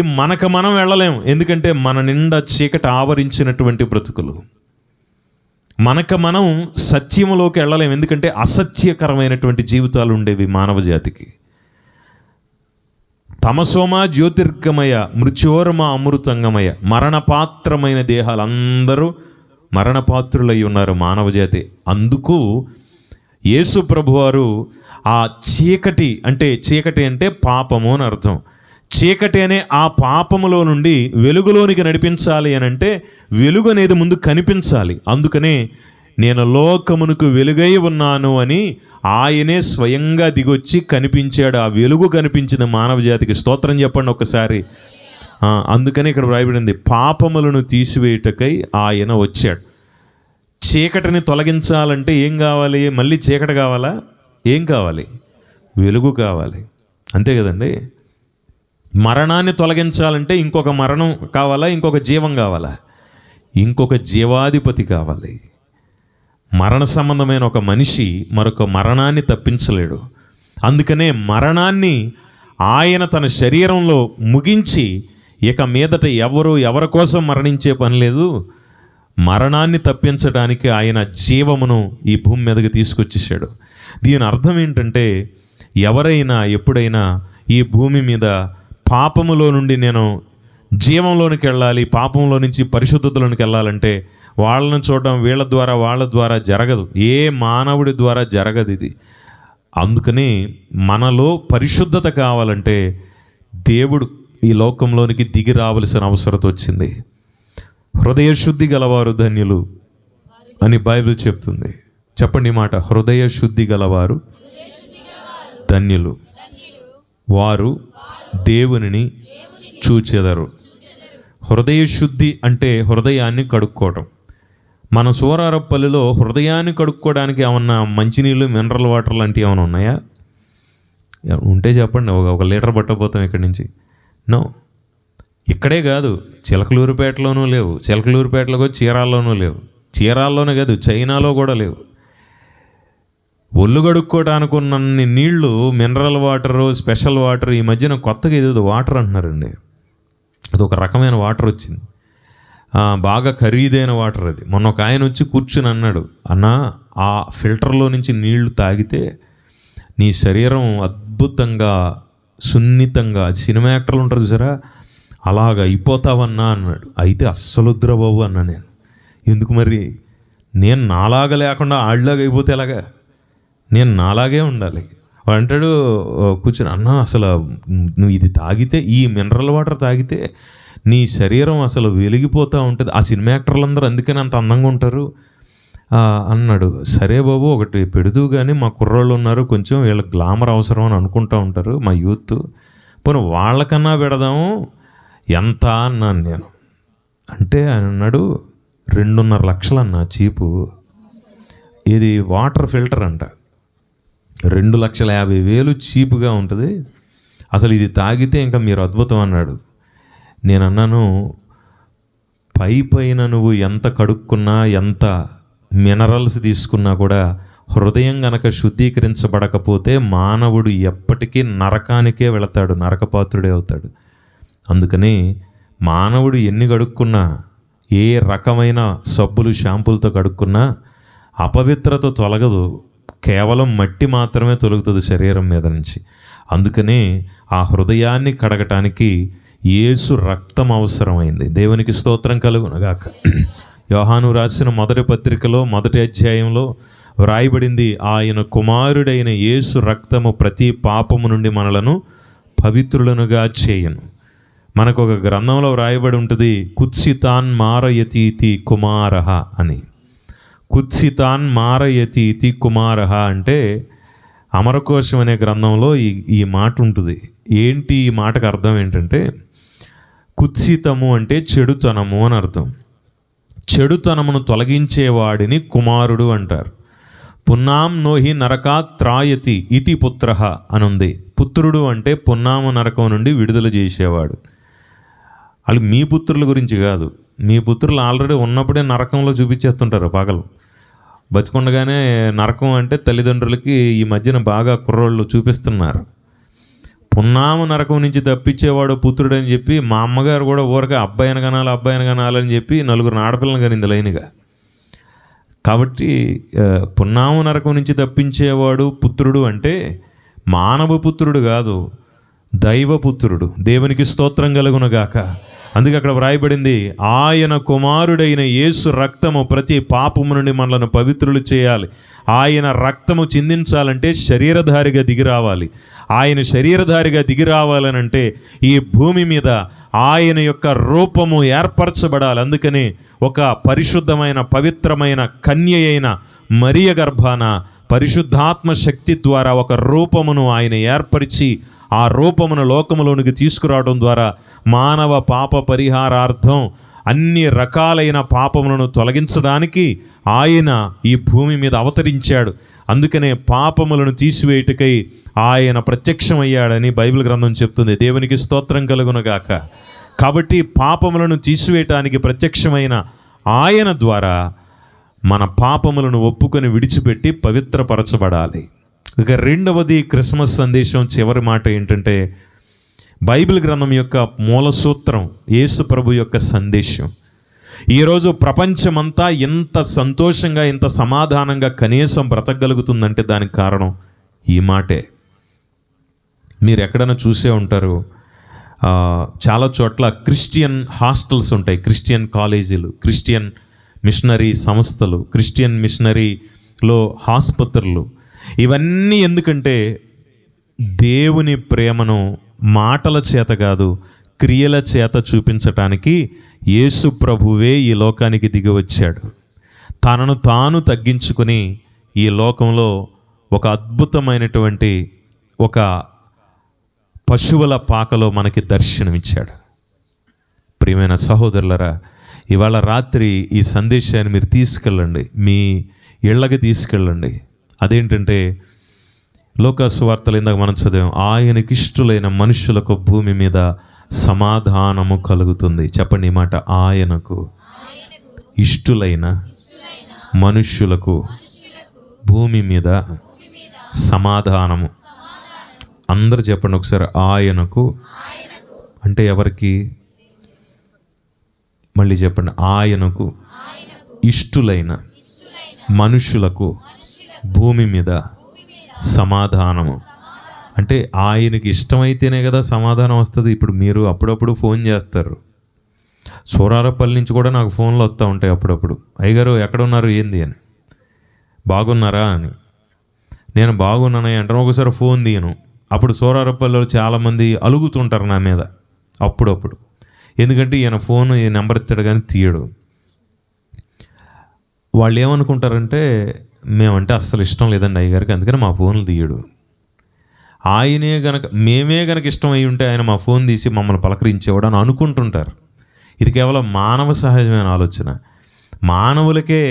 మనం వెళ్ళలేం. ఎందుకంటే మన నిండా చీకటి ఆవరించినటువంటి బ్రతుకులు. మనం సత్యములోకి వెళ్ళలేము. ఎందుకంటే అసత్యకరమైనటువంటి జీవితాలు ఉండేవి మానవ జాతికి. తమసోమ జ్యోతిర్గమయ మృత్యోర్మ అమృతంగమయ, మరణపాత్రమైన దేహాలు, అందరూ మరణపాత్రులై ఉన్నారు మానవ జాతి. అందుకు యేసు ప్రభువారు ఆ చీకటి అంటే పాపము అని అర్థం. చీకటి అనే ఆ పాపములో నుండి వెలుగులోనికి నడిపించాలి అని అంటే వెలుగు అనేది ముందు కనిపించాలి. అందుకనే నేను లోకమునకు వెలుగై ఉన్నాను అని ఆయనే స్వయంగా దిగొచ్చి కనిపించాడు. ఆ వెలుగు కనిపించింది మానవ జాతికి. స్తోత్రం చెప్పండి ఒకసారి. అందుకని ఇక్కడ వ్రాయబడింది, పాపములను తీసివేయుటకై ఆయన వచ్చాడు. చీకటిని తొలగించాలంటే ఏం కావాలి? మళ్ళీ చీకటి కావాలా? ఏం కావాలి? వెలుగు కావాలి. అంతే కదండి. మరణాన్ని తొలగించాలంటే ఇంకొక మరణం కావాలా? ఇంకొక జీవం కావాలా? ఇంకొక జీవాధిపతి కావాలి. మరణ సంబంధమైన ఒక మనిషి మరొక మరణాన్ని తప్పించలేడు. అందుకనే మరణాన్ని ఆయన తన శరీరంలో ముగించి ఇక మీదట ఎవరి కోసం మరణించే పని లేదు. మరణాన్ని తప్పించడానికి ఆయన జీవమును ఈ భూమి మీదకి తీసుకొచ్చేసాడు. దీని అర్థం ఏంటంటే, ఎవరైనా ఎప్పుడైనా ఈ భూమి మీద పాపములో నుండి నేను జీవంలోనికి వెళ్ళాలి, పాపంలో నుంచి పరిశుద్ధతలోనికి వెళ్ళాలంటే వాళ్ళని చూడడం వాళ్ళ ద్వారా జరగదు. ఏ మానవుడి ద్వారా జరగదు ఇది. అందుకని మనలో పరిశుద్ధత కావాలంటే దేవుడు ఈ లోకంలోనికి దిగి రావలసిన అవసరం వచ్చింది. హృదయ శుద్ధి గలవారు ధన్యులు అని బైబిల్ చెప్తుంది. చెప్పండి ఈ మాట, హృదయ శుద్ధి గలవారు ధన్యులు, వారు దేవునిని చూచెదరు. హృదయ శుద్ధి అంటే హృదయాన్ని కడుక్కోవటం. మన సూరారపల్లిలో హృదయాన్ని కడుక్కోవడానికి ఏమన్నా మంచినీళ్ళు, మినరల్ వాటర్ లాంటివి ఏమైనా ఉన్నాయా? ఉంటే చెప్పండి, ఒక లీటర్ పట్టకపోతాం ఇక్కడి నుంచి. నో. ఇక్కడే కాదు, చిలకలూరుపేటలోనూ లేవు, చిలకలూరుపేటలో చీరాల్లోనూ లేవు, చీరాల్లోనే కాదు చైనాలో కూడా లేవు. ఒళ్ళు కడుక్కోవడానికి ఉన్నన్ని నీళ్లు, మినరల్ వాటరు, స్పెషల్ వాటర్, ఈ మధ్యన కొత్తగా ఏదో వాటర్ అంటున్నారండి. అది ఒక రకమైన వాటర్ వచ్చింది, బాగా ఖరీదైన వాటర్ అది. మొన్న ఒక ఆయన వచ్చి కూర్చుని అన్నాడు, అన్నా ఆ ఫిల్టర్లో నుంచి నీళ్లు తాగితే నీ శరీరం అద్భుతంగా సున్నితంగా, సినిమా యాక్టర్లు ఉంటారు చూసారా, అలాగ అయిపోతావన్నా అన్నాడు. అయితే అస్సలు వద్దురా బాబు అన్నా నేను. ఎందుకు మరి? నేను నాలాగా లేకుండా ఆళ్ళలాగా అయిపోతే ఎలాగా? నేను నాలాగే ఉండాలి. వాడు అంటాడు కూర్చొని, అన్నా అసలు నువ్వు ఇది తాగితే, ఈ మినరల్ వాటర్ తాగితే నీ శరీరం అసలు వెలిగిపోతూ ఉంటుంది. ఆ సినిమా యాక్టర్లందరూ అందుకని అంత అందంగా ఉంటారు అన్నాడు. సరే బాబు, ఒకటి పెడుతూ కానీ మా కుర్రోళ్ళు ఉన్నారు, కొంచెం వీళ్ళకి గ్లామర్ అవసరం అని అనుకుంటూ ఉంటారు మా యూత్, పోనీ వాళ్ళకన్నా పెడదాము, ఎంత అన్నాను నేను. అంటే ఆయన అన్నాడు, 2.5 లక్షలు అన్న చీపు. ఇది వాటర్ ఫిల్టర్ అంట, 2,50,000 చీపుగా ఉంటుంది. అసలు ఇది తాగితే ఇంకా మీరు అద్భుతం అన్నాడు. నేను అన్నాను, పైన నువ్వు ఎంత కడుక్కున్నా, ఎంత మినరల్స్ తీసుకున్నా కూడా హృదయం గనక శుద్ధీకరించబడకపోతే మానవుడు ఎప్పటికీ నరకానికే వెళతాడు, నరకపాత్రుడే అవుతాడు. అందుకని మానవుడు ఎన్ని కడుక్కున్నా, ఏ రకమైన సబ్బులు షాంపూలతో కడుక్కున్నా అపవిత్రత తొలగదు, కేవలం మట్టి మాత్రమే తొలగుతుంది శరీరం మీద నుంచి. అందుకనే ఆ హృదయాన్ని కడగటానికి యేసు రక్తం అవసరమైంది. దేవునికి స్తోత్రం కలుగునగాక. యోహాను రాసిన మొదటి పత్రికలో 1వ అధ్యాయంలో వ్రాయబడింది, ఆయన కుమారుడైన యేసు రక్తము ప్రతి పాపము నుండి మనలను పవిత్రులనుగా చేయను. మనకు ఒక గ్రంథంలో వ్రాయబడి ఉంటుంది, కుత్సితాన్ మారయతీతి కుమారః అని. కుత్సితాన్ మారయతీతి కుమారః అంటే అమరకోశం అనే గ్రంథంలో ఈ మాట ఉంటుంది. ఏంటి ఈ మాటకు అర్థం ఏంటంటే, కుత్సితము అంటే చెడుతనము అని అర్థం. చెడుతనమును తొలగించేవాడిని కుమారుడు అంటారు. పున్నాం నోహి నరకాత్రాయతి ఇతి పుత్రః అని ఉంది. పుత్రుడు అంటే పున్నామ నరకం నుండి విడుదల చేసేవాడు. వాళ్ళు మీ పుత్రుల గురించి కాదు, మీ పుత్రులు ఆల్రెడీ ఉన్నప్పుడే నరకంలో చూపించేస్తుంటారు పగలు. బతికుండగానే నరకం అంటే తల్లిదండ్రులకి ఈ మధ్యన బాగా కుర్రోళ్ళు చూపిస్తున్నారు. పున్నామ నరకం నుంచి తప్పించేవాడు పుత్రుడు అని చెప్పి మా అమ్మగారు కూడా ఊరక అబ్బాయిని కనాలని చెప్పి 4 ఆడపిల్లని కనింది లైన్గా. కాబట్టి పున్నామ నరకం నుంచి తప్పించేవాడు పుత్రుడు అంటే మానవ పుత్రుడు కాదు, దైవపుత్రుడు. దేవునికి స్తోత్రం కలుగునుగాక. అందుకే అక్కడ వ్రాయబడింది, ఆయన కుమారుడైన యేసు రక్తము ప్రతి పాపము నుండి మనలను పవిత్రులు చేయాలి. ఆయన రక్తము చిందించాలంటే శరీరధారిగా దిగి రావాలి. ఆయన శరీరధారిగా దిగి రావాలనంటే ఈ భూమి మీద ఆయన యొక్క రూపము ఏర్పరచబడాలి. అందుకని ఒక పరిశుద్ధమైన పవిత్రమైన కన్య అయిన మరియ గర్భాన పరిశుద్ధాత్మ శక్తి ద్వారా ఒక రూపమును ఆయన ఏర్పరిచి ఆ రూపమును లోకములోనికి తీసుకురావడం ద్వారా మానవ పాప పరిహారార్థం అన్ని రకాలైన పాపములను తొలగించడానికి ఆయన ఈ భూమి మీద అవతరించాడు. అందుకనే పాపములను తీసివేయుటకై ఆయన ప్రత్యక్షమయ్యాడని బైబిల్ గ్రంథం చెప్తుంది. దేవునికి స్తోత్రం కలుగునుగాక. కాబట్టి పాపములను తీసివేయటానికి ప్రత్యక్షమైన ఆయన ద్వారా మన పాపములను ఒప్పుకొని విడిచిపెట్టి పవిత్రపరచబడాలి. ఇక రెండవది క్రిస్మస్ సందేశం చివరి మాట ఏంటంటే, బైబిల్ గ్రంథం యొక్క మూల సూత్రం యేసు ప్రభు యొక్క సందేశం. ఈరోజు ప్రపంచమంతా ఎంత సంతోషంగా ఎంత సమాధానంగా కనీసం బ్రతకగలుగుతుందంటే దానికి కారణం ఈ మాటే. మీరు ఎక్కడైనా చూసే ఉంటారు, చాలా చోట్ల క్రిస్టియన్ హాస్టల్స్ ఉంటాయి, క్రిస్టియన్ కాలేజీలు, క్రిస్టియన్ మిషనరీ సంస్థలు, క్రిస్టియన్ మిషనరీలో ఆసుపత్రులు. ఇవన్నీ ఎందుకంటే దేవుని ప్రేమను మాటల చేత కాదు క్రియల చేత చూపించటానికి యేసు ప్రభువే ఈ లోకానికి దిగి వచ్చాడు. తనను తాను తగ్గించుకుని ఈ లోకంలో ఒక అద్భుతమైనటువంటి ఒక పశువుల పాకలో మనకి దర్శనమిచ్చాడు. ప్రియమైన సహోదరులరా, ఇవాళ రాత్రి ఈ సందేశాన్ని మీరు తీసుకెళ్ళండి, మీ ఇళ్ళకి తీసుకెళ్ళండి. అదేంటంటే లోకాసు వార్తలు ఇందాక మనం చదివాం, ఆయనకి ఇష్టులైన మనుషులకు భూమి మీద సమాధానము కలుగుతుంది. చెప్పండి ఈ మాట, ఆయనకు ఇష్టులైన మనుష్యులకు భూమి మీద సమాధానము. అందరూ చెప్పండి ఒకసారి, ఆయనకు అంటే ఎవరికి? మళ్ళీ చెప్పండి, ఆయనకు ఇష్టులైన మనుషులకు భూమి మీద సమాధానము. అంటే ఆయనకి ఇష్టమైతేనే కదా సమాధానం వస్తుంది. ఇప్పుడు మీరు అప్పుడప్పుడు ఫోన్ చేస్తారు, సూరారపల్లి నుంచి కూడా నాకు ఫోన్లు వస్తూ ఉంటాయి అప్పుడప్పుడు, అయ్యగారు ఎక్కడున్నారు ఏంది అని, బాగున్నారా అని. నేను బాగున్నానని అంటాను, ఒకసారి ఫోన్ తీయను. అప్పుడు సూరారపల్లిలో చాలామంది అలుగుతుంటారు నా మీద అప్పుడప్పుడు, ఎందుకంటే ఈయన ఫోన్ ఈ నెంబర్ ఇస్తాడు కానీ తీయడు. వాళ్ళు ఏమనుకుంటారంటే మేమంటే అస్సలు ఇష్టం లేదండి అయ్యగారికి, అందుకని మా ఫోన్లు తీయడు. మేమే గనక ఇష్టం అయి ఉంటే ఆయన మా ఫోన్ తీసి మమ్మల్ని పలకరించేవాడు అని అనుకుంటుంటారు. ఇది కేవలం మానవ సహజమైన ఆలోచన. మానవులకే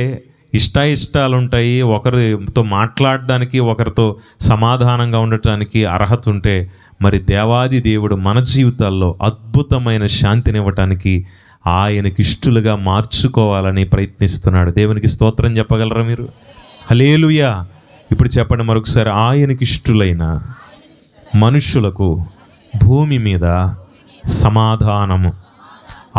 ఇష్టాలు ఉంటాయి. ఒకరితో మాట్లాడడానికి, ఒకరితో సమాధానంగా ఉండటానికి అర్హత ఉంటే మరి దేవాది దేవుడు మన జీవితాల్లో అద్భుతమైన శాంతినివ్వటానికి ఆయనకి ఇష్టలుగా మార్చుకోవాలని ప్రయత్నిస్తున్నాడు. దేవునికి స్తోత్రం చెప్పగలరా మీరు? హల్లెలూయా. ఇప్పుడు చెప్పండి మరొకసారి, ఆయనకి ఇష్టలైన మనుషులకు భూమి మీద సమాధానము.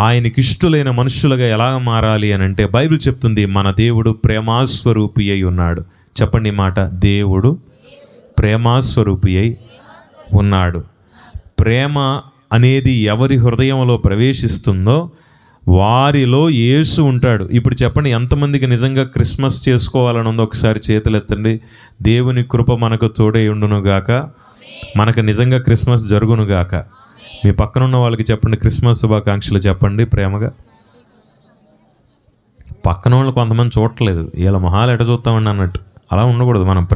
ఆయనకి ఇష్టలైన మనుషులుగా ఎలా మారాలి అని అంటే బైబిల్ చెప్తుంది, మన దేవుడు ప్రేమాస్వరూపి అయి ఉన్నాడు. చెప్పండి ఈ మాట, దేవుడు ప్రేమాస్వరూపి అయి ఉన్నాడు. ప్రేమ అనేది ఎవరి హృదయంలో ప్రవేశిస్తుందో వారిలో యేసు ఉంటాడు. ఇప్పుడు చెప్పండి, ఎంతమందికి నిజంగా క్రిస్మస్ చేసుకోవాలని ఉందో ఒకసారి చేతులు ఎత్తండి. దేవుని కృప మనకు తోడై ఉండునుగాక, మనకు నిజంగా క్రిస్మస్ జరుగునుగాక. మీ పక్కన ఉన్న వాళ్ళకి చెప్పండి, క్రిస్మస్ శుభాకాంక్షలు చెప్పండి ప్రేమగా. పక్కన వాళ్ళు కొంతమంది చూడట్లేదు, వీళ్ళ మొహాలు ఎట చూస్తామండి అన్నట్టు. అలా ఉండకూడదు. మనం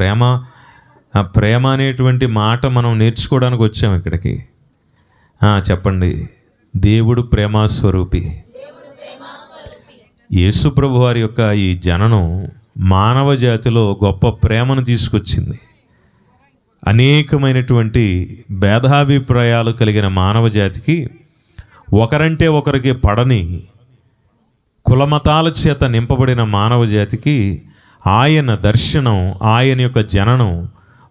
ప్రేమ అనేటువంటి మాట మనం నేర్చుకోవడానికి వచ్చాం ఇక్కడికి. చెప్పండి, దేవుడు ప్రేమాస్వరూపి. యేసు ప్రభు వారి యొక్క ఈ జననం మానవ జాతిలో గొప్ప ప్రేమను తీసుకొచ్చింది. అనేకమైనటువంటి భేదాభిప్రాయాలు కలిగిన మానవ జాతికి, ఒకరంటే ఒకరికి పడని కులమతాల చేత నింపబడిన మానవ జాతికి ఆయన దర్శనం, ఆయన యొక్క జననం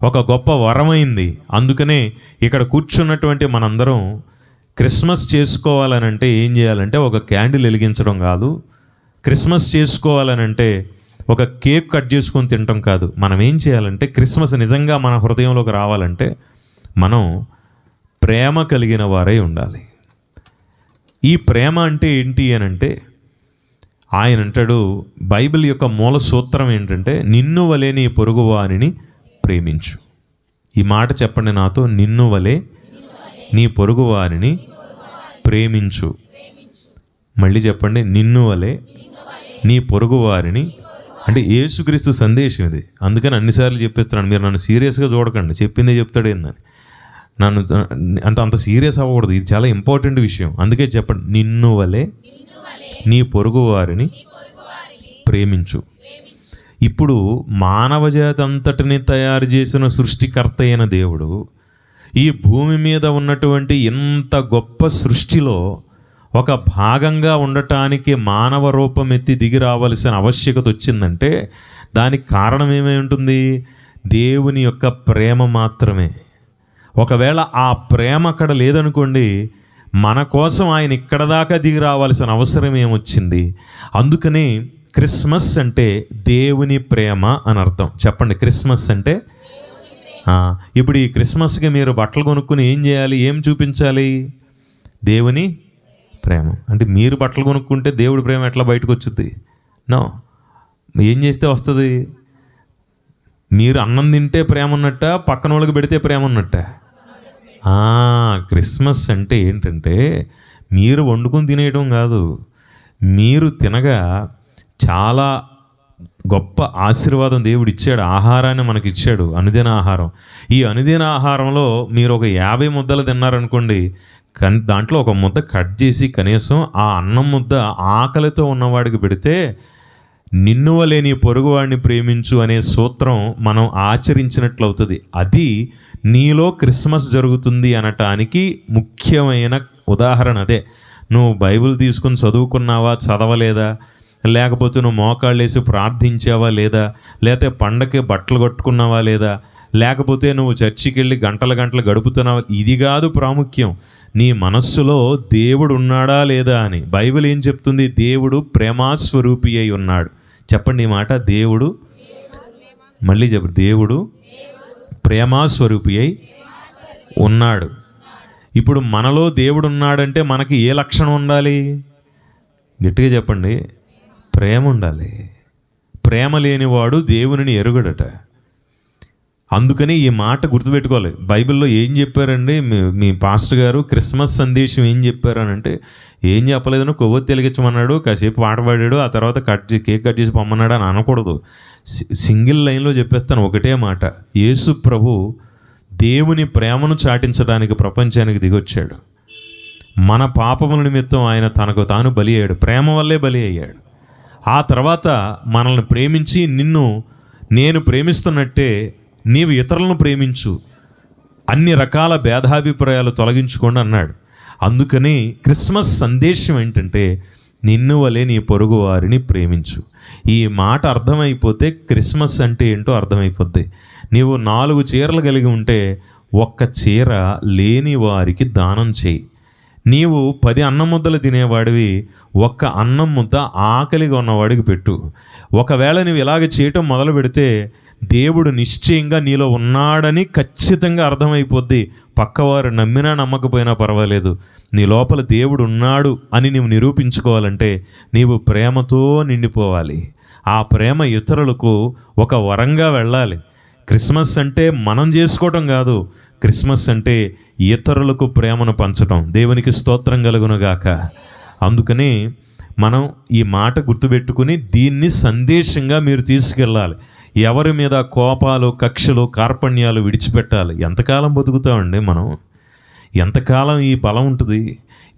ఒక గొప్ప వరమైంది. అందుకనే ఇక్కడ కూర్చున్నటువంటి మనందరం క్రిస్మస్ చేసుకోవాలనంటే ఏం చేయాలంటే ఒక క్యాండిల్ వెలిగించడం కాదు. క్రిస్మస్ చేసుకోవాలనంటే ఒక కేక్ కట్ చేసుకొని తినటం కాదు. మనం ఏం చేయాలంటే క్రిస్మస్ నిజంగా మన హృదయంలోకి రావాలంటే మనం ప్రేమ కలిగిన వారై ఉండాలి. ఈ ప్రేమ అంటే ఏంటి అని అంటే ఆయన అంటాడు, బైబిల్ యొక్క మూల సూత్రం ఏంటంటే నిన్ను వలె నీ పొరుగు వారిని ప్రేమించు. ఈ మాట చెప్పండి నాతో, నిన్ను వలె నీ పొరుగు వారిని ప్రేమించు. మళ్ళీ చెప్పండి, నిన్ను వలె నీ పొరుగు వారిని. అంటే యేసుక్రీస్తు సందేశం ఇది, అందుకని అన్నిసార్లు చెప్పేస్తున్నాను. మీరు నన్ను సీరియస్గా చూడకండి, చెప్పిందే చెప్తాడు ఏందని. నన్ను అంత సీరియస్ అవ్వకూడదు, ఇది చాలా ఇంపార్టెంట్ విషయం. అందుకే చెప్పండి, నిన్ను వలె నీ పొరుగు వారిని ప్రేమించు. ఇప్పుడు మానవ జాతి అంతటిని తయారు చేసిన సృష్టికర్త అయిన దేవుడు ఈ భూమి మీద ఉన్నటువంటి ఇంత గొప్ప సృష్టిలో ఒక భాగంగా ఉండటానికి మానవ రూపం ఎత్తి దిగి రావాల్సిన ఆవశ్యకత వచ్చిందంటే దానికి కారణం ఏమై ఉంటుంది? దేవుని యొక్క ప్రేమ మాత్రమే. ఒకవేళ ఆ ప్రేమ అక్కడ లేదనుకోండి, మన కోసం ఆయన ఇక్కడ దాకా దిగి రావాల్సిన అవసరం ఏమొచ్చింది? అందుకని క్రిస్మస్ అంటే దేవుని ప్రేమ అని అర్థం. చెప్పండి, క్రిస్మస్ అంటే ఇప్పుడు ఈ క్రిస్మస్కి మీరు బట్టలు కొనుక్కుని ఏం చేయాలి, ఏం చూపించాలి? దేవుని ప్రేమ. అంటే మీరు బట్టలు కొనుక్కుంటే దేవుడి ప్రేమ ఎట్లా బయటకు వచ్చుద్ది? నో. ఏం చేస్తే వస్తుంది? మీరు అన్నం తింటే ప్రేమ ఉన్నట్ట, పక్కన వాళ్ళకి పెడితే ప్రేమ ఉన్నట్ట? క్రిస్మస్ అంటే ఏంటంటే మీరు వండుకొని తినేయడం కాదు, మీరు తినగా చాలా గొప్ప ఆశీర్వాదం దేవుడు ఇచ్చాడు. ఆహారాన్ని మనకి ఇచ్చాడు, అనుదిన ఆహారం. ఈ అనుదిన ఆహారంలో మీరు ఒక 50 ముద్దలు తిన్నారనుకోండి, దాంట్లో ఒక ముద్ద కట్ చేసి కనీసం ఆ అన్నం ముద్ద ఆకలితో ఉన్నవాడికి పెడితే నిన్ను వలె నీ పొరుగువాడిని ప్రేమించు అనే సూత్రం మనం ఆచరించినట్లు అవుతుంది. అది నీలో క్రిస్మస్ జరుగుతుంది అనటానికి ముఖ్యమైన ఉదాహరణ అదే. నువ్వు బైబిల్ తీసుకుని చదువుకున్నావా, చదవలేదా, లేకపోతే నువ్వు మోకాళ్ళు వేసి ప్రార్థించావా లేదా, లేకపోతే పండగకి బట్టలు కట్టుకున్నావా లేదా, లేకపోతే నువ్వు చర్చికి వెళ్ళి గంటలు గడుపుతున్నావా, ఇది కాదు ప్రాముఖ్యం. నీ మనస్సులో దేవుడు ఉన్నాడా లేదా అని. బైబిల్ ఏం చెప్తుంది? దేవుడు ప్రేమాస్వరూపి అయి ఉన్నాడు. చెప్పండి ఈ మాట, దేవుడు. మళ్ళీ చెప్పు, దేవుడు ప్రేమాస్వరూపి అయి ఉన్నాడు. ఇప్పుడు మనలో దేవుడు ఉన్నాడంటే మనకి ఏ లక్షణం ఉండాలి? గట్టిగా చెప్పండి, ప్రేమ ఉండాలి. ప్రేమ లేనివాడు దేవునిని ఎరుగడట. అందుకని ఈ మాట గుర్తుపెట్టుకోవాలి. బైబిల్లో ఏం చెప్పారండి మీ పాస్టర్ గారు, క్రిస్మస్ సందేశం ఏం చెప్పారు అని అంటే, ఏం చెప్పలేదని కొవ్వొత్తి వెలిగించమన్నాడు, కాసేపు పాట పాడాడు, ఆ తర్వాత కేక్ కట్ చేసి పొమ్మన్నాడు అని అనకూడదు. సింగిల్ లైన్లో చెప్పేస్తాను, ఒకటే మాట. యేసు ప్రభు దేవుని ప్రేమను చాటించడానికి ప్రపంచానికి దిగొచ్చాడు. మన పాపముల నిమిత్తం ఆయన తనకు తాను బలి అయ్యాడు, ప్రేమ వల్లే బలి అయ్యాడు. ఆ తర్వాత మనల్ని ప్రేమించి, నేను ప్రేమిస్తున్నట్టే నీవు ఇతరులను ప్రేమించు, అన్ని రకాల భేదాభిప్రాయాలు తొలగించుకోండి అన్నాడు. అందుకని క్రిస్మస్ సందేశం ఏంటంటే నిన్ను వలె నీ పొరుగు వారిని ప్రేమించు. ఈ మాట అర్థమైపోతే క్రిస్మస్ అంటే ఏంటో అర్థమైపోద్ది. నీవు 4 చీరలు కలిగి ఉంటే 1 చీర లేని వారికి దానం చేయి. నీవు 10 అన్నం ముద్దలు తినేవాడివి, 1 అన్నం ముద్ద ఆకలిగా ఉన్నవాడికి పెట్టు. ఒకవేళ నువ్వు ఇలాగ చేయటం మొదలు పెడితే దేవుడు నిశ్చయంగా నీలో ఉన్నాడని ఖచ్చితంగా అర్థమైపోద్ది. పక్కవారు నమ్మినా నమ్మకపోయినా పర్వాలేదు, నీ లోపల దేవుడు ఉన్నాడు అని నీవు నిరూపించుకోవాలంటే నీవు ప్రేమతో నిండిపోవాలి. ఆ ప్రేమ ఇతరులకు ఒక వరంగా వెళ్ళాలి. క్రిస్మస్ అంటే మనం చేసుకోవటం కాదు, క్రిస్మస్ అంటే ఇతరులకు ప్రేమను పంచడం. దేవునికి స్తోత్రం కలుగునుగాక. అందుకని మనం ఈ మాట గుర్తుపెట్టుకుని దీన్ని సందేశంగా మీరు తీసుకెళ్ళాలి. ఎవరి మీద కోపాలు, కక్షలు, కార్పణ్యాలు విడిచిపెట్టాలి. ఎంతకాలం బతుకుతామండి మనం? ఎంతకాలం ఈ బలం ఉంటుంది?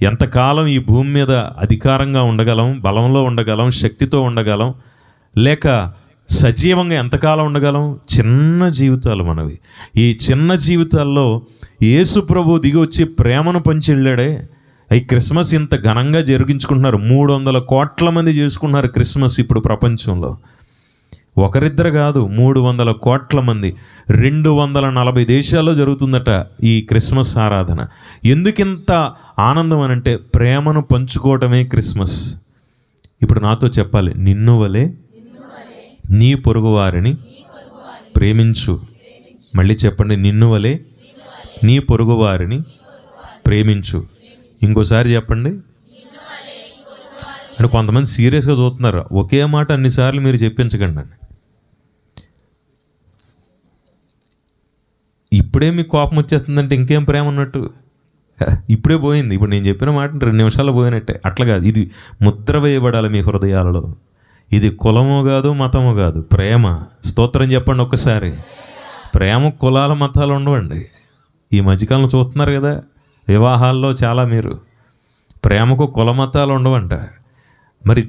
ఎంతకాలం ఈ భూమి మీద అధికారంగా ఉండగలం, బలంలో ఉండగలం, శక్తితో ఉండగలం, లేక సజీవంగా ఎంతకాలం ఉండగలం? చిన్న జీవితాలు మనవి. ఈ చిన్న జీవితాల్లో యేసు ప్రభు దిగి వచ్చి ప్రేమను పంచి వెళ్ళాడే. ఈ క్రిస్మస్ ఇంత ఘనంగా జరిగించుకుంటున్నారు. 300 కోట్ల మంది చేసుకుంటున్నారు క్రిస్మస్ ఇప్పుడు ప్రపంచంలో. ఒకరిద్దరు కాదు, 300 కోట్ల మంది. 240 దేశాల్లో జరుగుతుందట ఈ క్రిస్మస్ ఆరాధన. ఎందుకింత ఆనందం అనంటే ప్రేమను పంచుకోవటమే క్రిస్మస్. ఇప్పుడు నాతో చెప్పాలి, నిన్ను వలె నీ పొరుగువారిని ప్రేమించు. మళ్ళీ చెప్పండి, నిన్ను వలె నీ పొరుగువారిని ప్రేమించు. ఇంకోసారి చెప్పండి. అంటే కొంతమంది సీరియస్గా చూస్తున్నారు, ఒకే మాట అన్నిసార్లు మీరు చెప్పించకండి అని. ఇప్పుడే మీకు కోపం వచ్చేస్తుందంటే ఇంకేం ప్రేమ ఉన్నట్టు? ఇప్పుడే పోయింది. ఇప్పుడు నేను చెప్పిన మాట 2 నిమిషాల్లో పోయినట్టే. అట్లా కాదు, ఇది ముద్ర వేయబడాలి మీ హృదయాలలో. ఇది కులము కాదు, మతము కాదు, ప్రేమ. స్తోత్రం చెప్పండి ఒక్కసారి. ప్రేమ కులాల మతాలు ఉండవండి. ఈ మధ్యకాలంలో చూస్తున్నారు కదా వివాహాల్లో చాలా, మీరు ప్రేమకు కుల మతాలు ఉండవంట. మరి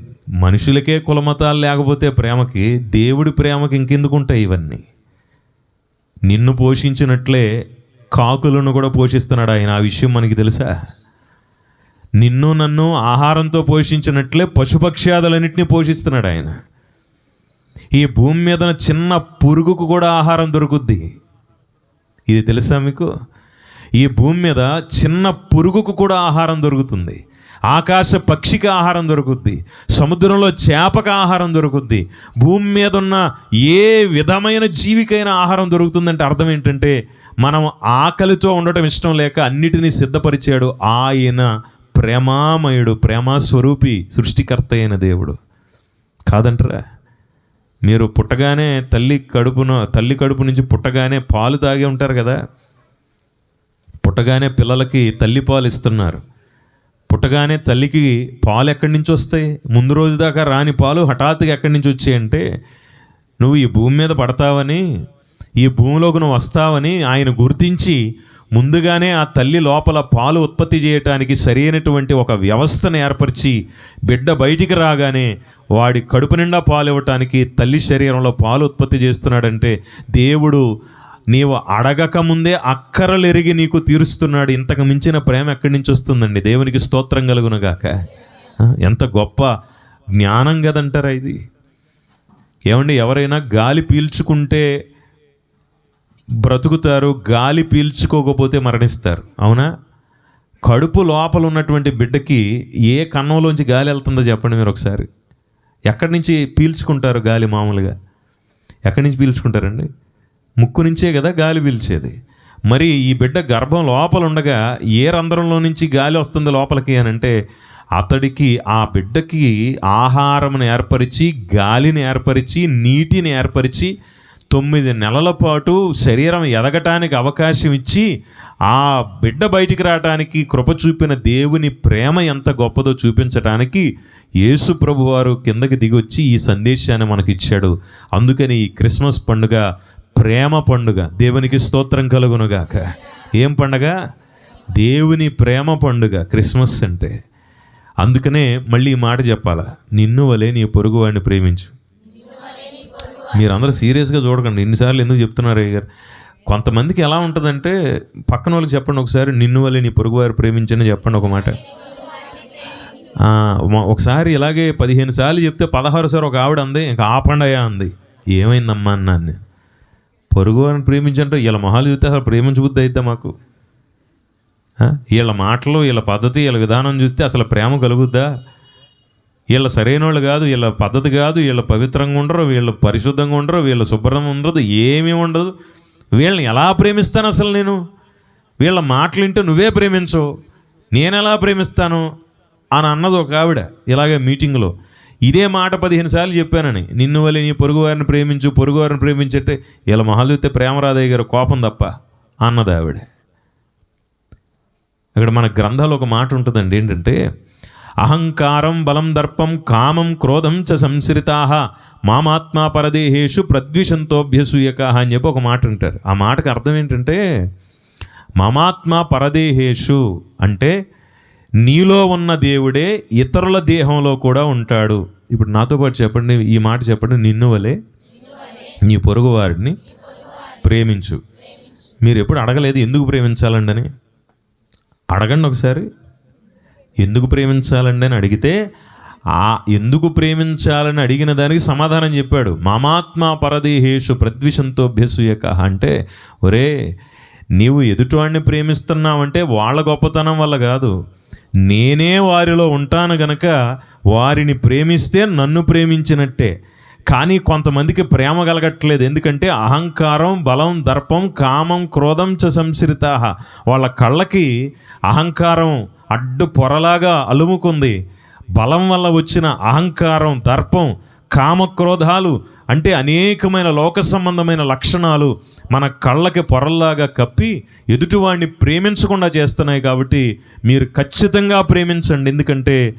మనుషులకే కుల మతాలు లేకపోతే ప్రేమకి, దేవుడి ప్రేమకి ఇంకెందుకు ఉంటాయి ఇవన్నీ? నిన్ను పోషించినట్లే కాకులను కూడా పోషిస్తున్నాడు ఆయన. ఆ విషయం మనకి తెలుసా? నిన్ను నన్ను ఆహారంతో పోషించినట్లే పశుపక్ష్యాదులన్నింటినీ పోషిస్తున్నాడు ఆయన. ఈ భూమి మీద చిన్న పురుగుకు కూడా ఆహారం దొరుకుద్ది. ఇది తెలుసా మీకు? ఈ భూమి మీద చిన్న పురుగుకు కూడా ఆహారం దొరుకుతుంది. ఆకాశ పక్షికి ఆహారం దొరుకుద్ది, సముద్రంలో చేపకి ఆహారం దొరుకుద్ది. భూమి మీద ఉన్న ఏ విధమైన జీవికైనా ఆహారం దొరుకుతుందంటే అర్థం ఏంటంటే, మనం ఆకలితో ఉండటం ఇష్టం లేక అన్నిటినీ సిద్ధపరిచాడు ఆయన. ప్రేమామయుడు, ప్రేమాస్వరూపి, సృష్టికర్త అయిన దేవుడు కాదంటారా? మీరు పుట్టగానే తల్లి కడుపు నుంచి పుట్టగానే పాలు తాగే ఉంటారు కదా. పుట్టగానే పిల్లలకి తల్లి పాలు ఇస్తున్నారు. పుట్టగానే తల్లికి పాలు ఎక్కడి నుంచి వస్తాయి? ముందు రోజు దాకా రాని పాలు హఠాత్తుగా ఎక్కడి నుంచి వచ్చాయంటే, నువ్వు ఈ భూమి మీద పడతావని, ఈ భూమిలోకి నువ్వు వస్తావని ఆయన గుర్తించి ముందుగానే ఆ తల్లి లోపల పాలు ఉత్పత్తి చేయటానికి సరైనటువంటి ఒక వ్యవస్థను ఏర్పరిచి, బిడ్డ బయటికి రాగానే వాడి కడుపు నిండా పాలు ఇవ్వటానికి తల్లి శరీరంలో పాలు ఉత్పత్తి చేస్తున్నాడంటే, దేవుడు నీవు అడగక ముందే అక్కరలెరిగి నీకు తీరుస్తున్నాడు. ఇంతకు మించిన ప్రేమ ఎక్కడి నుంచి వస్తుందండి? దేవునికి స్తోత్రం కలుగునుగాక. ఎంత గొప్ప జ్ఞానం కదంటారా ఇది? ఏమండి, ఎవరైనా గాలి పీల్చుకుంటే బ్రతుకుతారు, గాలి పీల్చుకోకపోతే మరణిస్తారు, అవునా? కడుపు లోపల ఉన్నటువంటి బిడ్డకి ఏ కన్నంలోంచి గాలి వెళ్తుందో చెప్పండి మీరు ఒకసారి. ఎక్కడి నుంచి పీల్చుకుంటారు గాలి? మామూలుగా ఎక్కడి నుంచి పీల్చుకుంటారండి? ముక్కు నుంచే కదా గాలి పీల్చేది. మరి ఈ బిడ్డ గర్భం లోపల ఉండగా ఏ రంధ్రంలో నుంచి గాలి వస్తుంది లోపలికి అని అంటే, అతడికి, ఆ బిడ్డకి ఆహారమును ఏర్పరిచి, గాలిని ఏర్పరిచి, నీటిని ఏర్పరిచి 9 నెలల పాటు శరీరం ఎదగటానికి అవకాశం ఇచ్చి, ఆ బిడ్డ బయటికి రావటానికి కృప చూపిన దేవుని ప్రేమ ఎంత గొప్పదో చూపించటానికి యేసు ప్రభువారు కిందకి దిగొచ్చి ఈ సందేశాన్ని మనకి ఇచ్చాడు. అందుకని ఈ క్రిస్మస్ పండుగ ప్రేమ పండుగ. దేవునికి స్తోత్రం కలుగునుగాక. ఏం పండుగ? దేవుని ప్రేమ పండుగ క్రిస్మస్ అంటే. అందుకనే మళ్ళీ ఈ మాట చెప్పాలా, నిన్ను వలె నీ పొరుగువాడిని ప్రేమించు. మీరందరూ సీరియస్గా చూడకండి, ఇన్నిసార్లు ఎందుకు చెప్తున్నారు అయ్య గారు? కొంతమందికి ఎలా ఉంటుందంటే, పక్కన వాళ్ళకి చెప్పండి ఒకసారి, నిన్ను వలె నీ పొరుగువారు ప్రేమించని చెప్పండి ఒక మాట. ఒకసారి ఇలాగే 15 సార్లు చెప్తే 16 సార్ ఒక ఆవిడ అంది, ఇంకా ఆపండయా అంది. ఏమైందమ్మా అన్నాను నేను. పొరుగువారిని ప్రేమించంటే వీళ్ళ మొహాలు చూస్తే అసలు ప్రేమించబుద్ధి అయితే మాకు? వీళ్ళ మాటలు, వీళ్ళ పద్ధతి, వీళ్ళ విధానం చూస్తే అసలు ప్రేమ కలుగుద్దా? వీళ్ళ సరైన వాళ్ళు కాదు, వీళ్ళ పద్ధతి కాదు, వీళ్ళ పవిత్రంగా ఉండరు, వీళ్ళు పరిశుద్ధంగా ఉండరు, వీళ్ళ శుభ్రం ఉండదు, ఏమీ ఉండదు. వీళ్ళని ఎలా ప్రేమిస్తాను అసలు నేను? వీళ్ళ మాటలు వింటే నువ్వే ప్రేమించవు, నేను ఎలా ప్రేమిస్తాను అని అన్నది ఒక ఆవిడ ఇలాగే మీటింగ్లో. ఇదే మాట 15 సార్లు చెప్పానని, నిన్ను వలె నీ పొరుగువారిని ప్రేమించు, పొరుగువారిని ప్రేమించట్టే వీళ్ళ మొహాలు చూస్తే ప్రేమ రాదయ్య గారు, కోపం తప్ప అన్నది ఆవిడ. అక్కడ మన గ్రంథాలు ఒక మాట ఉంటుందండి, ఏంటంటే, అహంకారం బలం దర్పం కామం క్రోధం చ సంశ్రితాః మామాత్మా పరదేహేషు ప్రద్విషంతోభ్యసూయక అని చెప్పి ఒక మాట అంటారు. ఆ మాటకు అర్థం ఏంటంటే, మామాత్మా పరదేహేషు అంటే నీలో ఉన్న దేవుడే ఇతరుల దేహంలో కూడా ఉంటాడు. ఇప్పుడు నాతో పాటు చెప్పండి, ఈ మాట చెప్పండి, నిన్ను వలె నీ పొరుగు వారిని ప్రేమించు. మీరు ఎప్పుడు అడగలేదు ఎందుకు ప్రేమించాలండి అని? అడగండి ఒకసారి, ఎందుకు ప్రేమించాలండి అని అడిగితే, ఆ ఎందుకు ప్రేమించాలని అడిగిన దానికి సమాధానం చెప్పాడు. మామాత్మా పరదేహేషు ప్రద్విషంతోభ్యసూయక అంటే, ఒరే నీవు ఎదుటివాడిని ప్రేమిస్తున్నావంటే వాళ్ళ గొప్పతనం వల్ల కాదు, నేనే వారిలో ఉంటాను గనక వారిని ప్రేమిస్తే నన్ను ప్రేమించినట్టే. కానీ కొంతమందికి ప్రేమ కలగట్లేదు. ఎందుకంటే అహంకారం, బలం, దర్పం, కామం, క్రోధం చ సంశ్రితాః. వాళ్ళ కళ్ళకి అహంకారం అడ్డు పొరలాగా అలుముకుంది. బలం వల్ల వచ్చిన అహంకారం, దర్పం, కామక్రోధాలు అంటే అనేకమైన లోక సంబంధమైన లక్షణాలు మన కళ్ళకి పొరల్లాగా కప్పి ఎదుటివాడిని ప్రేమించకుండా చేస్తున్నాయి. కాబట్టి మీరు ఖచ్చితంగా ప్రేమించండి. ఎందుకంటే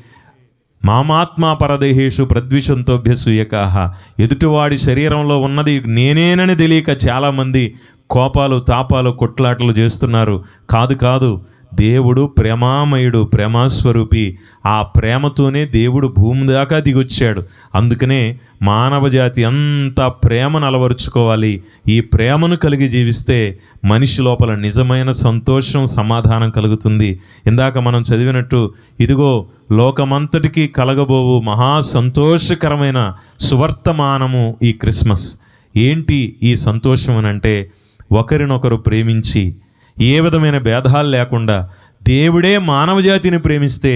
మామాత్మా పరదేహేషు ప్రద్విషంతోభ్యసూయకాః. ఎదుటివాడి శరీరంలో ఉన్నది నేనేనని తెలియక చాలామంది కోపాలు, తాపాలు, కొట్లాటలు చేస్తున్నారు. కాదు, దేవుడు ప్రేమామయుడు, ప్రేమాస్వరూపి. ఆ ప్రేమతోనే దేవుడు భూమి దాకా దిగొచ్చాడు. అందుకనే మానవ జాతి అంతా ప్రేమను అలవరుచుకోవాలి. ఈ ప్రేమను కలిగి జీవిస్తే మనిషి లోపల నిజమైన సంతోషం, సమాధానం కలుగుతుంది. ఇందాక మనం చదివినట్టు ఇదిగో లోకమంతటికీ కలగబోవు మహా సంతోషకరమైన సువర్తమానము ఈ క్రిస్మస్. ఏంటి ఈ సంతోషం అని అంటే, ఒకరినొకరు ప్రేమించి ఏ విధమైన భేదాలు లేకుండా దేవుడే మానవ జాతిని ప్రేమిస్తే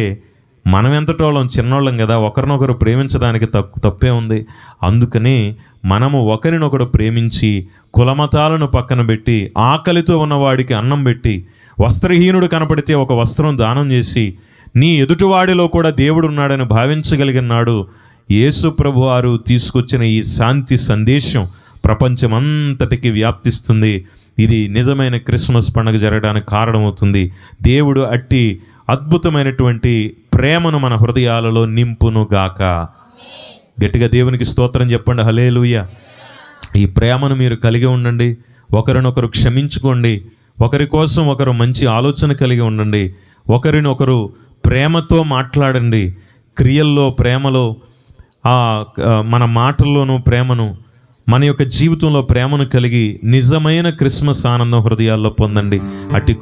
మనం ఎంతటోళ్ళం, చిన్నోళ్ళం కదా. ఒకరినొకరు ప్రేమించడానికి తప్పే ఉంది. అందుకనే మనము ఒకరినొకరు ప్రేమించి కులమతాలను పక్కన పెట్టి ఆకలితో ఉన్నవాడికి అన్నం పెట్టి, వస్త్రహీనుడు కనపడితే ఒక వస్త్రం దానం చేసి, నీ ఎదుటివాడిలో కూడా దేవుడు ఉన్నాడని భావించగలిగిన నాడు యేసు ప్రభువారు తీసుకొచ్చిన ఈ శాంతి సందేశం ప్రపంచమంతటికి వ్యాప్తిస్తుంది. ఇది నిజమైన క్రిస్మస్ పండుగ జరగడానికి కారణమవుతుంది. దేవుడు అట్టి అద్భుతమైనటువంటి ప్రేమను మన హృదయాలలో నింపును గాక. గట్టిగా దేవునికి స్తోత్రం చెప్పండి. హల్లెలూయా. ఈ ప్రేమను మీరు కలిగి ఉండండి. ఒకరినొకరు క్షమించుకోండి. ఒకరి కోసం ఒకరు మంచి ఆలోచన కలిగి ఉండండి. ఒకరినొకరు ప్రేమతో మాట్లాడండి. క్రియల్లో ప్రేమలో, మన మాటల్లోనూ ప్రేమను, మన యొక్క జీవితంలో ప్రేమను కలిగి నిజమైన క్రిస్మస్ ఆనందం హృదయాల్లో పొందండి. అట్టి